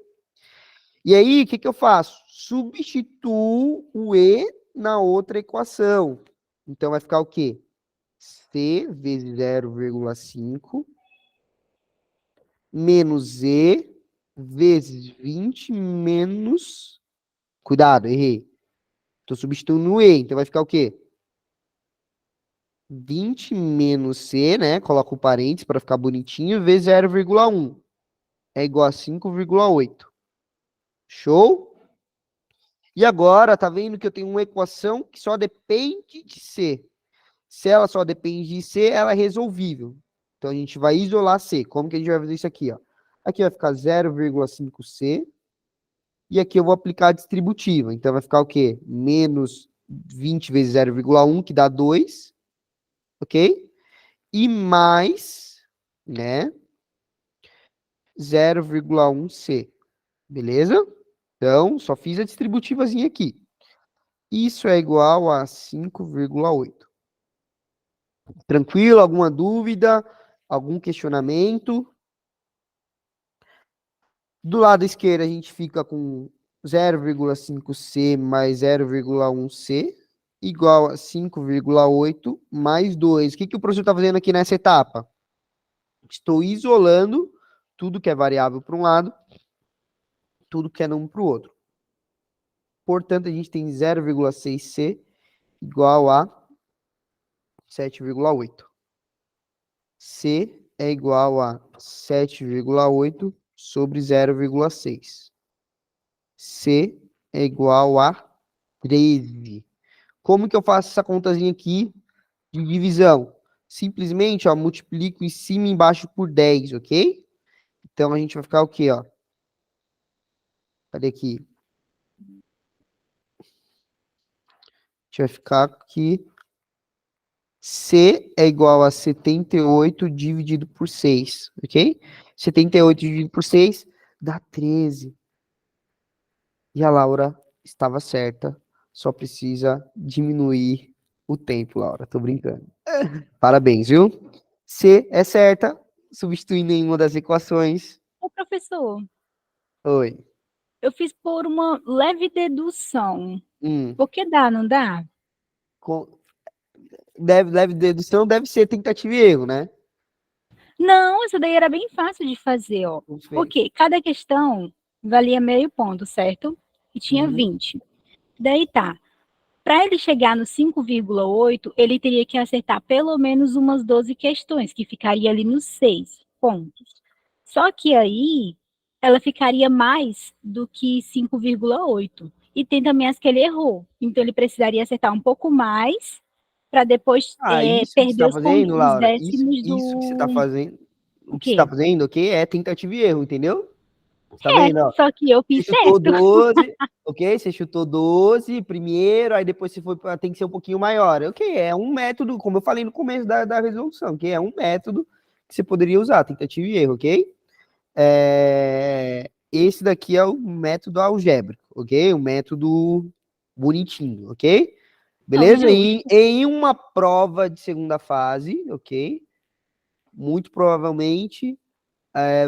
E aí, o que eu faço? Substituo o E na outra equação. Então, vai ficar o quê? C vezes 0,5 menos E vezes 20 menos... Cuidado, errei. Estou substituindo o E, então vai ficar o quê? 20 menos C, né? Coloca o parênteses para ficar bonitinho, vezes 0,1. É igual a 5,8. Show? E agora, tá vendo que eu tenho uma equação que só depende de C. Se ela só depende de C, ela é resolvível. Então, a gente vai isolar C. Como que a gente vai fazer isso aqui, ó? Aqui vai ficar 0,5C. E aqui eu vou aplicar a distributiva. Então, vai ficar o quê? Menos 20 vezes 0,1, que dá 2. Ok? E mais, né? 0,1C. Beleza? Então, só fiz a distributivazinha aqui. Isso é igual a 5,8. Tranquilo? Alguma dúvida? Algum questionamento? Do lado esquerdo, a gente fica com 0,5C mais 0,1C, igual a 5,8 mais 2. O que o professor está fazendo aqui nessa etapa? Estou isolando tudo que é variável para um lado, tudo que é número para o outro. Portanto, a gente tem 0,6C igual a 7,8. C é igual a 7,8 sobre 0,6. C é igual a 13. Como que eu faço essa contazinha aqui de divisão? Simplesmente, ó, multiplico em cima e embaixo por 10, ok? Então, a gente vai ficar o quê, ó? Cadê aqui? A gente vai ficar aqui. C é igual a 78 dividido por 6, ok? 78 dividido por 6 dá 13. E a Laura estava certa. Só precisa diminuir o tempo, Laura. Tô brincando. Parabéns, viu? C é certa, substituindo em uma das equações. Ô, professor, Oi. eu fiz por uma leve dedução. Hum. Por que dá, não dá? Deve dedução deve ser tentativa e erro, né? Não, essa daí era bem fácil de fazer, ó. Vamos ver. Porque cada questão valia meio ponto, certo? E tinha Uhum. 20. Daí tá. Para ele chegar no 5,8, ele teria que acertar pelo menos umas 12 questões, que ficaria ali nos 6 pontos. Só que aí ela ficaria mais do que 5,8. E tem também as que ele errou. Então ele precisaria acertar um pouco mais para depois Isso que você perder está fazendo, os Laura, décimos isso que você está do. fazendo, O o que você está quê? fazendo, ok? É tentativa e erro, entendeu? Você tá vendo, ó? Só que eu Você fiz chutou certo. 12, ok? Você chutou 12 primeiro, aí depois você foi para tem que ser um pouquinho maior. Ok, é um método, como eu falei no começo da resolução, que é um método que você poderia usar, tentativa e erro, ok? Esse daqui é o método algébrico, ok? O método bonitinho, ok? Não, Beleza? justo. Em uma prova de segunda fase, ok? Muito provavelmente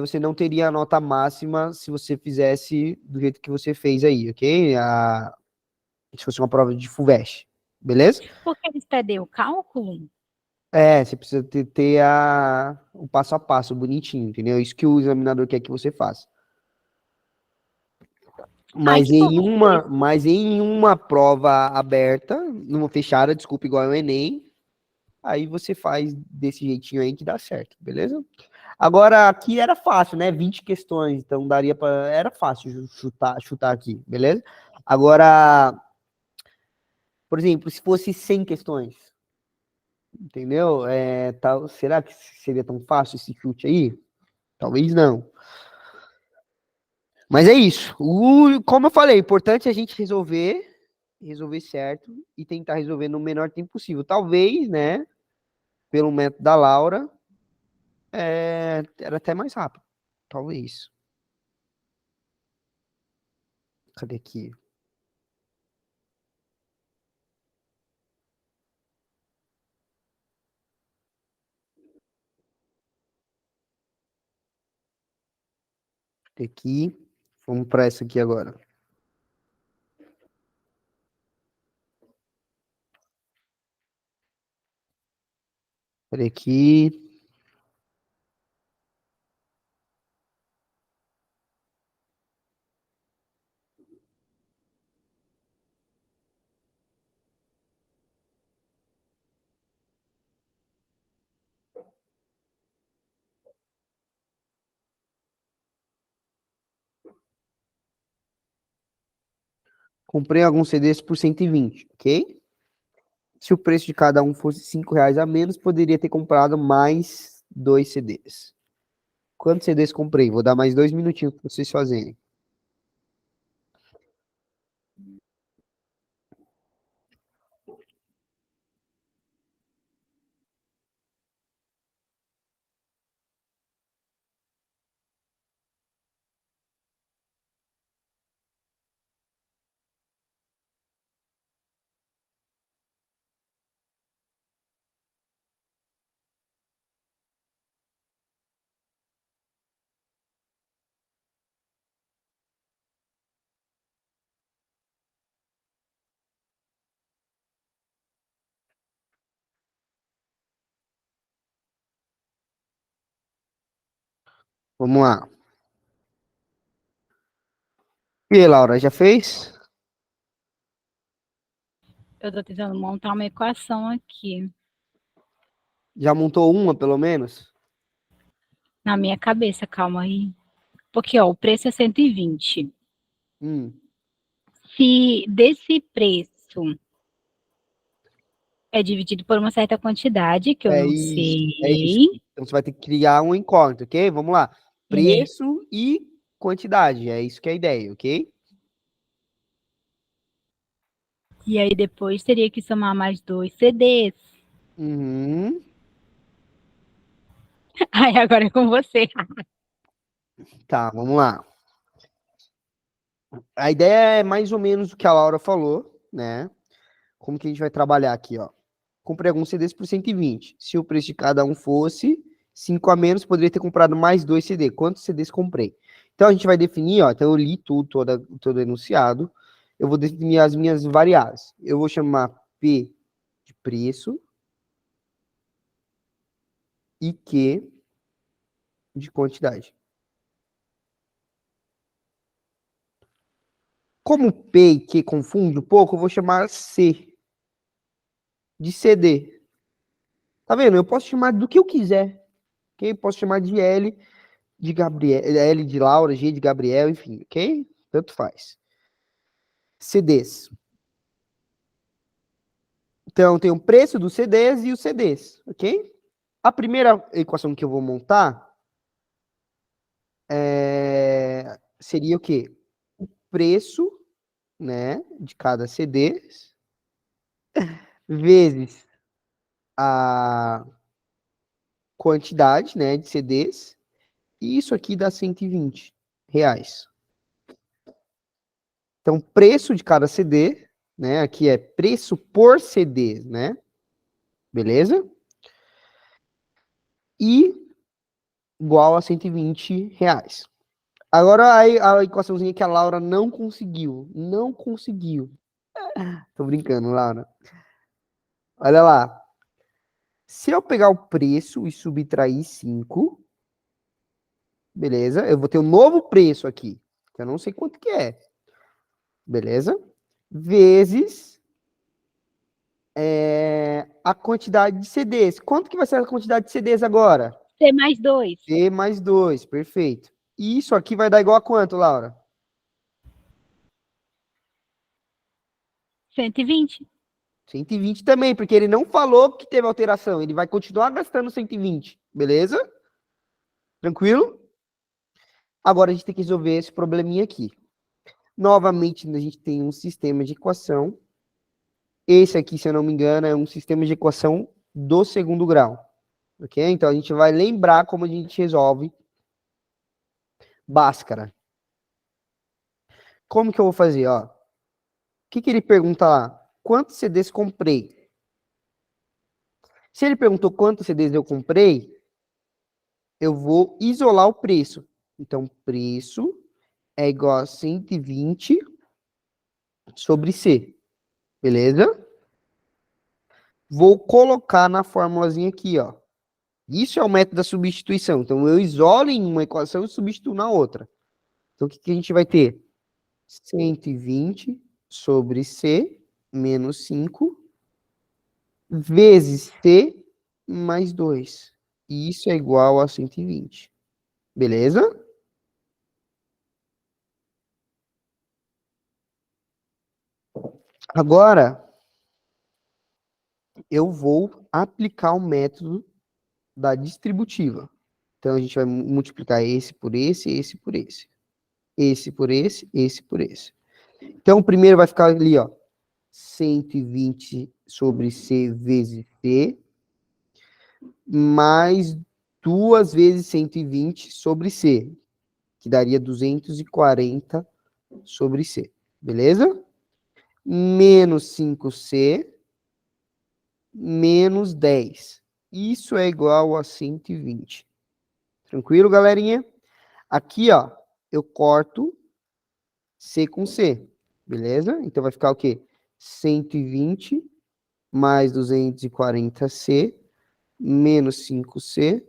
você não teria a nota máxima se você fizesse do jeito que você fez aí, ok? Se fosse uma prova de FUVEST, beleza? Porque eles pedem o cálculo? Você precisa ter o passo a passo bonitinho, entendeu? Isso que o examinador quer que você faça. Ai, que bom. Mas em uma prova aberta, numa fechada, desculpa, igual ao Enem, aí você faz desse jeitinho aí que dá certo, beleza? Agora, aqui era fácil, né? 20 questões, então daria para. Era fácil chutar aqui, beleza? Agora, por exemplo, se fosse 100 questões, entendeu? Será que seria tão fácil esse chute aí? Talvez não. Mas é isso. Como eu falei, o importante é a gente resolver certo e tentar resolver no menor tempo possível. Talvez, né, pelo método da Laura, era até mais rápido. Talvez. Cadê aqui? Cadê aqui? Vamos para essa aqui agora. Cadê aqui? Comprei alguns CDs por 120, ok? Se o preço de cada um fosse R$ 5 a menos, poderia ter comprado mais 2 CDs. Quantos CDs comprei? Vou dar mais 2 minutinhos para vocês fazerem. Vamos lá. E aí, Laura, já fez? Eu estou tentando montar uma equação aqui Já montou uma, pelo menos? na minha cabeça, calma aí. Porque, ó, o preço é 120. Hum, Se desse preço é dividido por uma certa quantidade, que eu é não isso, é isso. sei, Então você vai ter que criar um incógnito, ok? Vamos lá. é, Preço e quantidade, é isso que é a ideia, ok? e aí depois teria que somar mais 2 CDs. Uhum. Aí agora é com você. Tá, vamos lá. A ideia é mais ou menos o que a Laura falou, né? Como que a gente vai trabalhar aqui, ó? Comprei alguns CDs por 120. Se o preço de cada um fosse 5 a menos, poderia ter comprado mais 2 CD. Quantos CDs comprei? Então a gente vai definir, ó. Então eu li tudo, todo enunciado. Eu vou definir as minhas variáveis. Eu vou chamar P de preço e Q de quantidade. Como P e Q confunde um pouco, eu vou chamar C de CD. Tá vendo? Eu posso chamar do que eu quiser. Ok? Posso chamar de L de Gabriel, L de Laura, G de Gabriel, enfim, ok? Tanto faz. CDs. Então, tem o preço dos CDs e os CDs, ok? A primeira equação que eu vou montar seria o quê? O preço, né, de cada CD vezes a quantidade, né, de CDs, e isso aqui dá R$ 120. Então, preço de cada CD, né, aqui é preço por CD, né, beleza? E igual a R$ 120. Agora a equaçãozinha que a Laura não conseguiu. Não conseguiu. Tô brincando, Laura. Olha lá. Se eu pegar o preço e subtrair 5, beleza? Eu vou ter um novo preço aqui, que eu não sei quanto que é. Beleza? Vezes a quantidade de CDs. Quanto que vai ser a quantidade de CDs agora? C mais 2. C mais 2, perfeito. E isso aqui vai dar igual a quanto, Laura? 120. 120 também, porque ele não falou que teve alteração. Ele vai continuar gastando 120, beleza? Tranquilo? Agora a gente tem que resolver esse probleminha aqui. Novamente, a gente tem um sistema de equação. Esse aqui, se eu não me engano, é um sistema de equação do segundo grau. Ok? Então a gente vai lembrar como a gente resolve Bhaskara. Como que eu vou fazer? Ó? O que ele pergunta lá? Quantos CDs comprei? Se ele perguntou quantos CDs eu comprei, eu vou isolar o preço. Então, preço é igual a 120 sobre C. Beleza? Vou colocar na formulazinha aqui, ó. Isso é o método da substituição. Então, eu isolo em uma equação e substituo na outra. Então, o que a gente vai ter? 120 sobre C menos 5 vezes C mais 2. E isso é igual a 120. Beleza? Agora, eu vou aplicar o método da distributiva. Então, a gente vai multiplicar esse por esse, esse por esse. Esse por esse por esse. Então, o primeiro vai ficar ali, ó. 120 sobre C vezes C, mais 2 vezes 120 sobre C, que daria 240 sobre C. Beleza? Menos 5C, menos 10. Isso é igual a 120. Tranquilo, galerinha? Aqui, ó, eu corto C com C. Beleza? Então vai ficar o quê? 120 mais 240C menos 5C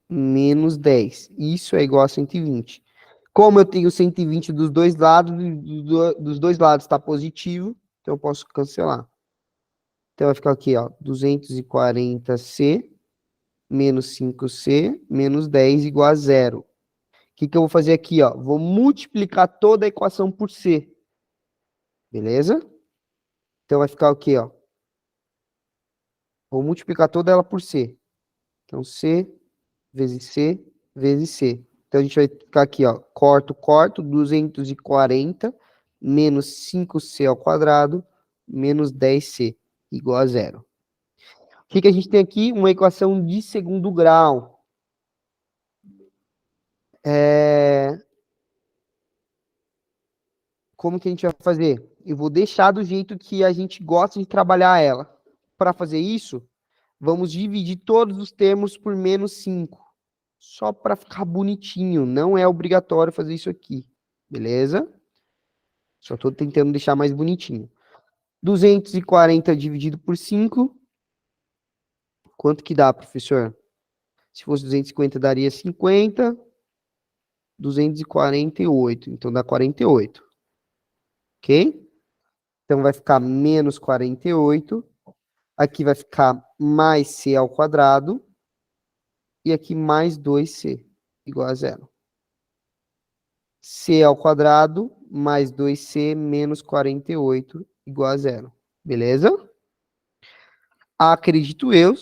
menos 10. Isso é igual a 120. Como eu tenho 120 dos dois lados, dos dois lados está positivo, então eu posso cancelar. Então vai ficar aqui, ó, 240C menos 5C menos 10 igual a zero. O que eu vou fazer aqui, ó? Vou multiplicar toda a equação por C. Beleza? Então vai ficar o quê, ó? Vou multiplicar toda ela por C. Então C vezes C vezes C. Então a gente vai ficar aqui, ó, corto, 240 menos 5C ao quadrado menos 10C igual a zero. O que a gente tem aqui? Uma equação de segundo grau. Como que a gente vai fazer? Eu vou deixar do jeito que a gente gosta de trabalhar ela. Para fazer isso, vamos dividir todos os termos por menos 5. Só para ficar bonitinho. Não é obrigatório fazer isso aqui. Beleza? Só estou tentando deixar mais bonitinho. 240 dividido por 5. Quanto que dá, professor? Se fosse 250, daria 50. 248. Então dá 48. Ok? Então vai ficar menos 48. Aqui vai ficar mais C ao quadrado. E aqui mais 2C igual a zero. C ao quadrado mais 2C menos 48 igual a zero. Beleza? Acredito eu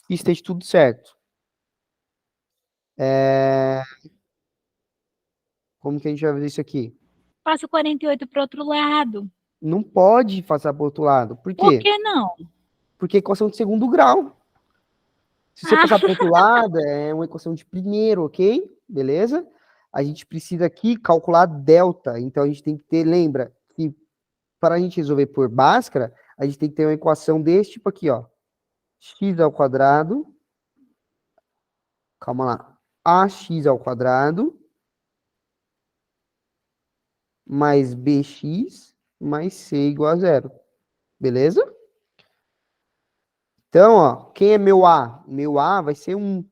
que esteja tudo certo. Como que a gente vai fazer isso aqui? Passa o 48 para o outro lado. Não pode passar para o outro lado. Por Por quê? que não? Porque é equação de segundo grau. Se você passar para o outro lado, é uma equação de primeiro, ok? Beleza? A gente precisa aqui calcular delta. Então, a gente tem que ter, lembra, que para a gente resolver por Bhaskara, a gente tem que ter uma equação desse tipo aqui, ó. X ao quadrado. Calma lá. AX ao quadrado. Mais BX mais C igual a zero. Beleza? Então, ó, quem é meu A? Meu A vai ser 1.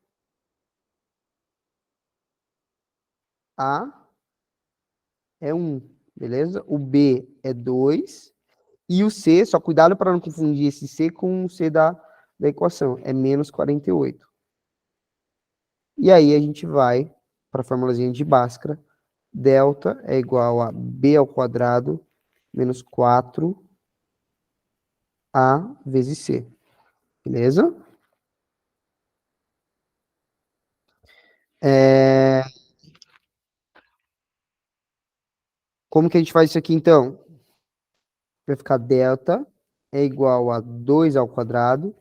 A é 1, beleza? O B é 2. E o C, só cuidado para não confundir esse C com o C da equação, é menos 48. E aí a gente vai para a formulazinha de Bhaskara. Delta é igual a B ao quadrado menos 4A vezes C. Beleza? Como que a gente faz isso aqui, então? Vai ficar delta é igual a 2 ao quadrado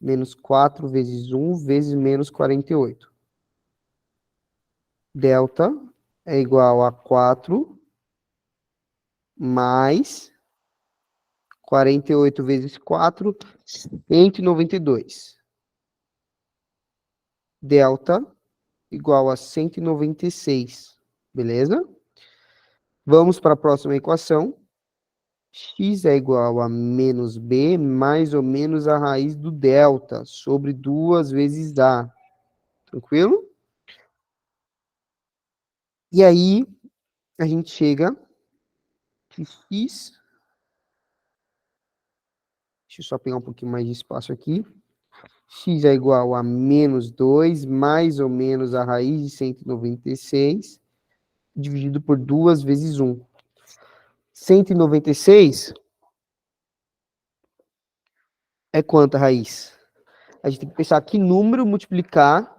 menos 4 vezes 1 vezes menos 48. Delta é igual a 4 mais 48 vezes 4, 192. Delta igual a 196. Beleza? Vamos para a próxima equação. X é igual a menos B mais ou menos a raiz do delta sobre 2 vezes A. Tranquilo? E aí, a gente chega que X... Deixa eu só pegar um pouquinho mais de espaço aqui. X é igual a menos 2 mais ou menos a raiz de 196 dividido por 2 vezes 1. 196 é quanta raiz? A gente tem que pensar que número multiplicar.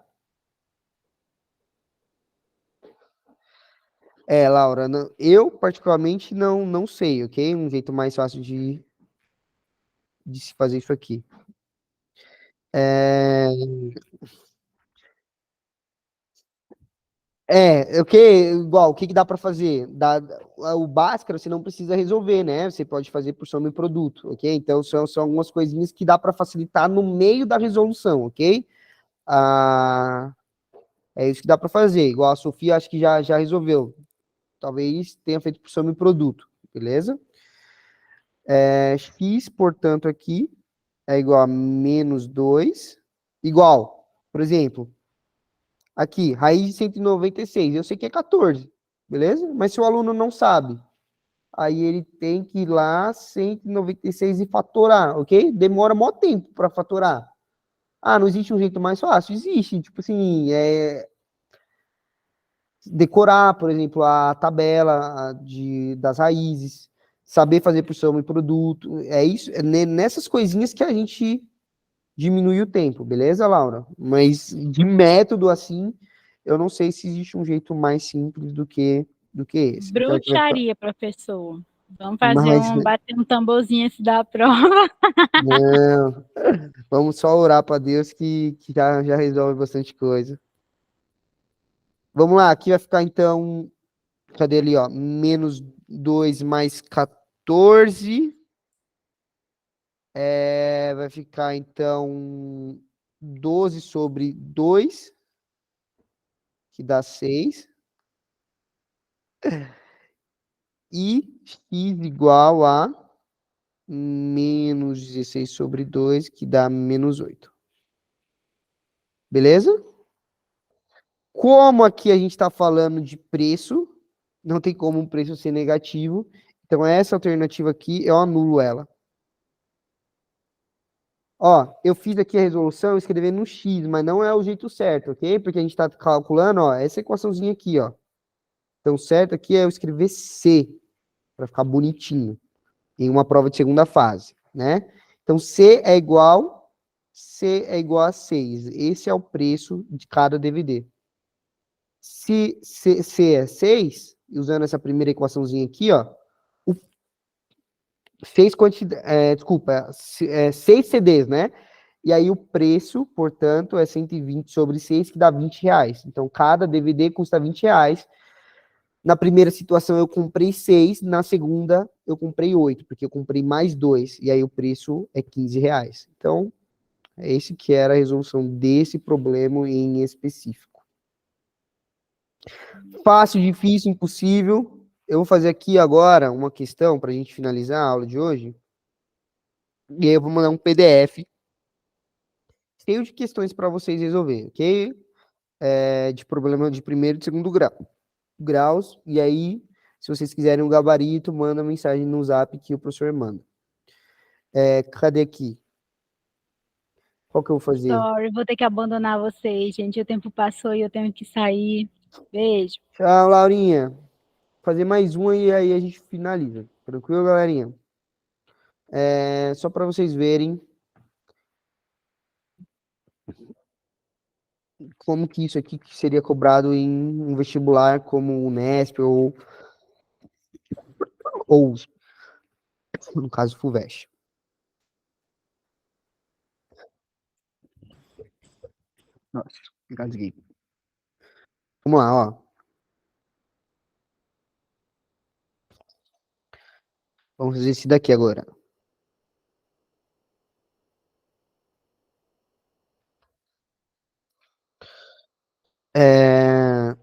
Laura, eu particularmente não sei, ok? Um jeito mais fácil de se fazer isso aqui. Igual, o que dá para fazer? O Bhaskara você não precisa resolver, né? Você pode fazer por soma e produto, ok? Então, são algumas coisinhas que dá para facilitar no meio da resolução, ok? Ah, é isso que dá para fazer. Igual a Sofia, acho que já resolveu. Talvez tenha feito por soma e produto, beleza? X, portanto, aqui é igual a menos 2, igual, por exemplo, aqui, raiz de 196, eu sei que é 14, beleza? Mas se o aluno não sabe, aí ele tem que ir lá 196 e fatorar, ok? Demora mó tempo para fatorar. Ah, não existe um jeito mais fácil? Existe, tipo assim, decorar, por exemplo, a tabela das raízes, saber fazer por soma e produto, é isso, nessas coisinhas que a gente diminui o tempo, beleza, Laura? Mas de método assim, eu não sei se existe um jeito mais simples do que esse. Então aqui vai ficar. Bruxaria, professor. Vamos Mas bater um tamborzinho antes da prova. não, vamos só orar para Deus que já resolve bastante coisa. Vamos lá, aqui vai ficar então, cadê ali, ó? Menos 2 mais 14. Vai ficar então 12 sobre 2, que dá 6. E x igual a menos 16 sobre 2, que dá menos 8. Beleza? Como aqui a gente está falando de preço, não tem como um preço ser negativo. Então, essa alternativa aqui, eu anulo ela. Ó, eu fiz aqui a resolução escrevendo no x, mas não é o jeito certo, ok? Porque a gente está calculando, ó, essa equaçãozinha aqui, ó. Então, certo aqui é eu escrever c, para ficar bonitinho, em uma prova de segunda fase, né? Então, C é igual a 6. Esse é o preço de cada DVD. Se C é 6, usando essa primeira equaçãozinha aqui, ó, o 6 6 CDs, né? E aí o preço, portanto, é 120 sobre 6, que dá 20 reais. Então, cada DVD custa 20 reais. Na primeira situação eu comprei 6, na segunda eu comprei 8, porque eu comprei mais 2, e aí o preço é 15 reais. Então, é esse que era a resolução desse problema em específico. Fácil, difícil, impossível. Eu vou fazer aqui agora uma questão para a gente finalizar a aula de hoje. E aí eu vou mandar um PDF cheio de questões para vocês resolverem, ok? De problema de primeiro e segundo graus. E aí, se vocês quiserem um gabarito, manda mensagem no zap que o professor manda. Cadê aqui? Qual que eu vou fazer? Sorry, vou ter que abandonar vocês, gente. O tempo passou e eu tenho que sair. Beijo. Tchau, Laurinha. Fazer mais uma e aí a gente finaliza. Tranquilo, galerinha? Só para vocês verem como que isso aqui seria cobrado em um vestibular como o Unesp ou no caso, FUVEST. Nossa, engasguei. Vamos lá, ó. Vamos fazer esse daqui agora. É...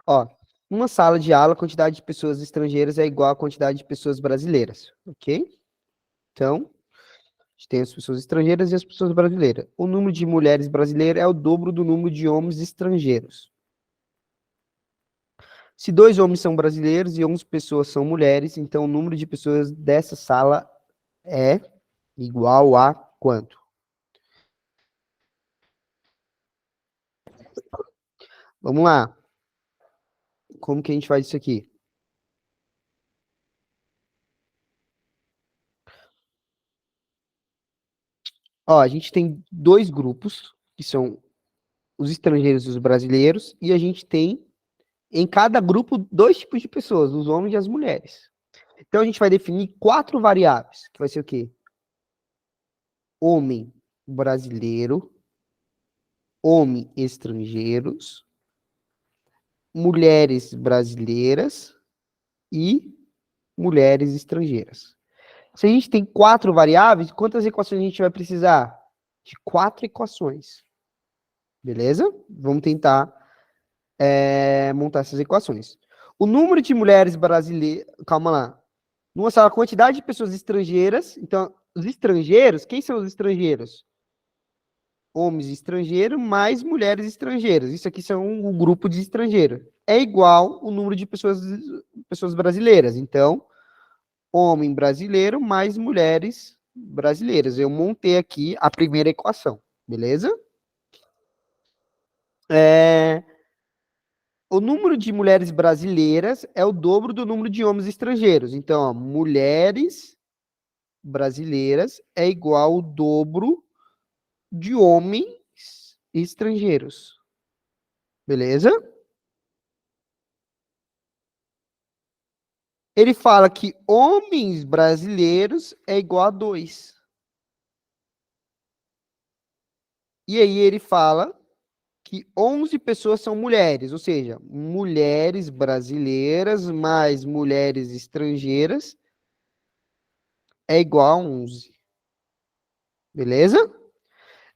Ó, uma sala de aula, a quantidade de pessoas estrangeiras é igual à quantidade de pessoas brasileiras, ok? Então, a gente tem as pessoas estrangeiras e as pessoas brasileiras. O número de mulheres brasileiras é o dobro do número de homens estrangeiros. Se 2 homens são brasileiros e 11 pessoas são mulheres, então o número de pessoas dessa sala é igual a quanto? Vamos lá. Como que a gente faz isso aqui? Ó, a gente tem 2 grupos, que são os estrangeiros e os brasileiros, e a gente tem, em cada grupo, 2 tipos de pessoas, os homens e as mulheres. Então, a gente vai definir 4 variáveis, que vai ser o quê? Homem brasileiro, homem estrangeiros, mulheres brasileiras e mulheres estrangeiras. Se a gente tem 4 variáveis, quantas equações a gente vai precisar? De 4 equações. Beleza? Vamos tentar montar essas equações. O número de mulheres brasileiras. Calma lá. Numa sala, a quantidade de pessoas estrangeiras. Então, os estrangeiros, quem são os estrangeiros? Homens estrangeiros mais mulheres estrangeiras. Isso aqui são o grupo de estrangeiros. É igual o número de pessoas brasileiras. Então, homem brasileiro mais mulheres brasileiras. Eu montei aqui a primeira equação, beleza? O número de mulheres brasileiras é o dobro do número de homens estrangeiros. Então, ó, mulheres brasileiras é igual ao dobro de homens estrangeiros. Beleza? Ele fala que homens brasileiros é igual a 2. E aí ele fala que 11 pessoas são mulheres, ou seja, mulheres brasileiras mais mulheres estrangeiras é igual a 11. Beleza?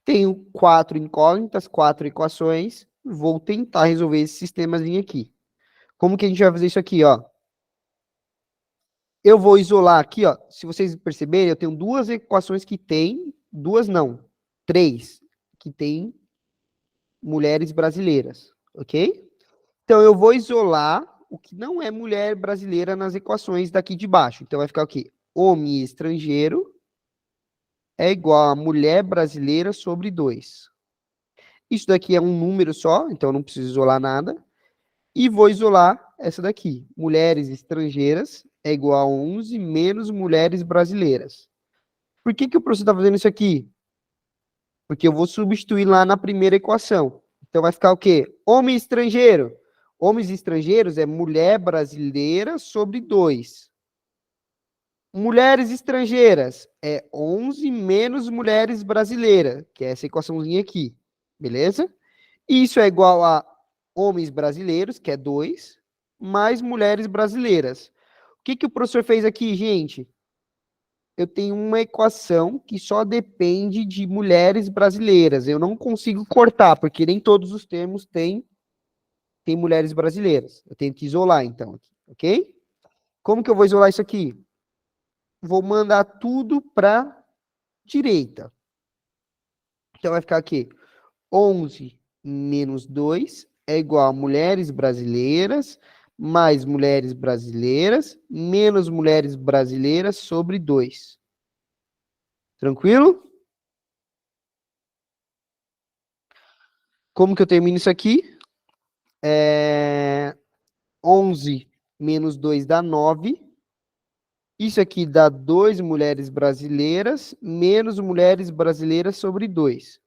Tenho 4 incógnitas, 4 equações. Vou tentar resolver esse sistemazinho aqui. Como que a gente vai fazer isso aqui, ó? Eu vou isolar aqui, ó. Se vocês perceberem, eu tenho 2 equações que tem, 2 não, 3 que tem mulheres brasileiras, ok? Então eu vou isolar o que não é mulher brasileira nas equações daqui de baixo. Então vai ficar o quê? Homem estrangeiro é igual a mulher brasileira sobre 2. Isso daqui é um número só, então eu não preciso isolar nada. E vou isolar essa daqui. Mulheres estrangeiras é igual a 11 menos mulheres brasileiras. Por que que o professor está fazendo isso aqui? Porque eu vou substituir lá na primeira equação. Então vai ficar o quê? Homem estrangeiro. Homens estrangeiros é mulher brasileira sobre 2. Mulheres estrangeiras é 11 menos mulheres brasileiras, que é essa equaçãozinha aqui. Beleza? Isso é igual a homens brasileiros, que é 2, mais mulheres brasileiras. O que o professor fez aqui, gente? Eu tenho uma equação que só depende de mulheres brasileiras. Eu não consigo cortar, porque nem todos os termos têm mulheres brasileiras. Eu tenho que isolar, então, aqui, ok? Como que eu vou isolar isso aqui? Vou mandar tudo para direita. Então, vai ficar aqui, 11 menos 2 é igual a mulheres brasileiras, mais mulheres brasileiras, menos mulheres brasileiras sobre 2. Tranquilo? Como que eu termino isso aqui? 11 menos 2 dá 9. Isso aqui dá 2 mulheres brasileiras, menos mulheres brasileiras sobre 2.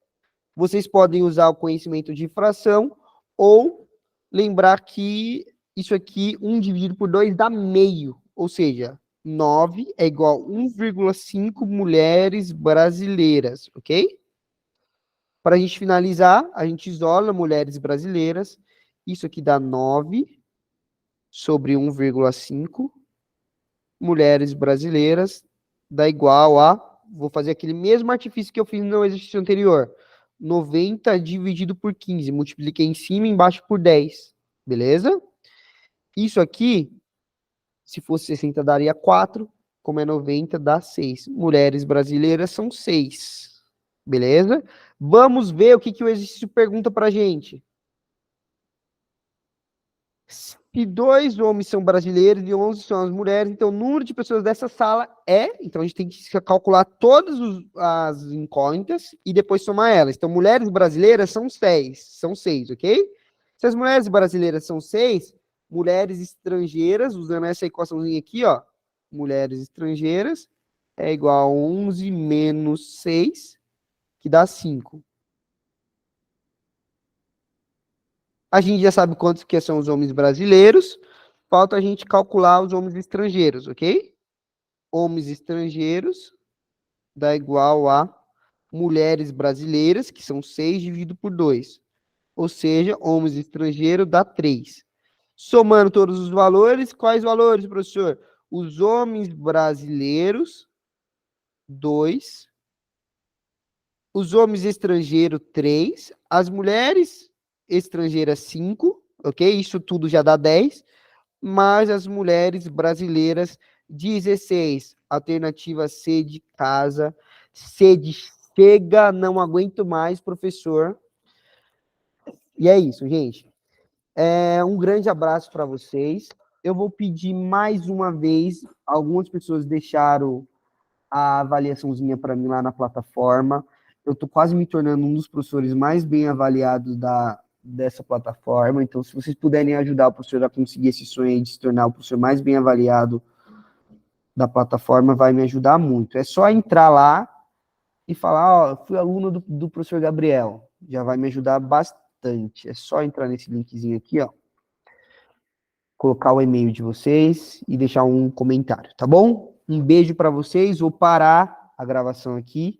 Vocês podem usar o conhecimento de fração ou lembrar que isso aqui, 1 dividido por 2 dá meio. Ou seja, 9 é igual a 1,5 mulheres brasileiras, ok? Para a gente finalizar, a gente isola mulheres brasileiras. Isso aqui dá 9 sobre 1,5 mulheres brasileiras dá igual a, vou fazer aquele mesmo artifício que eu fiz no exercício anterior, 90 dividido por 15, multipliquei em cima e embaixo por 10, beleza? Isso aqui, se fosse 60 daria 4, como é 90 dá 6. Mulheres brasileiras são 6, beleza? Vamos ver o que o exercício pergunta pra gente. Se 2 homens são brasileiros e 11 são as mulheres, então o número de pessoas dessa sala então a gente tem que calcular todas as incógnitas e depois somar elas. Então, mulheres brasileiras são 6, ok? Se as mulheres brasileiras são 6, mulheres estrangeiras, usando essa equaçãozinha aqui, ó, mulheres estrangeiras é igual a 11 menos 6, que dá 5. A gente já sabe quantos que são os homens brasileiros. Falta a gente calcular os homens estrangeiros, ok? Homens estrangeiros dá igual a mulheres brasileiras, que são 6 dividido por 2. Ou seja, homens estrangeiros dá 3. Somando todos os valores, quais valores, professor? Os homens brasileiros, 2. Os homens estrangeiros, 3. As mulheres estrangeiras, 5. Ok? Isso tudo já dá 10. Mais as mulheres brasileiras, 16. Alternativa C de casa. C de chega, não aguento mais, professor. E é isso, gente. Um grande abraço para vocês. Eu vou pedir mais uma vez, algumas pessoas deixaram a avaliaçãozinha para mim lá na plataforma. Eu estou quase me tornando um dos professores mais bem avaliados dessa plataforma. Então, se vocês puderem ajudar o professor a conseguir esse sonho aí de se tornar o professor mais bem avaliado da plataforma, vai me ajudar muito. É só entrar lá e falar, ó, fui aluno do professor Gabriel. Já vai me ajudar bastante. É só entrar nesse linkzinho aqui, ó, colocar o e-mail de vocês e deixar um comentário, tá bom? Um beijo para vocês. Vou parar a gravação aqui.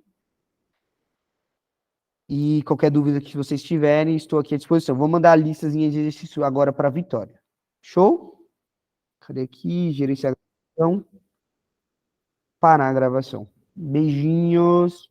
E qualquer dúvida que vocês tiverem, estou aqui à disposição. Vou mandar a listazinha de exercício agora para a Vitória. Show? Cadê aqui? Gerenciar a gravação. Parar a gravação. Beijinhos.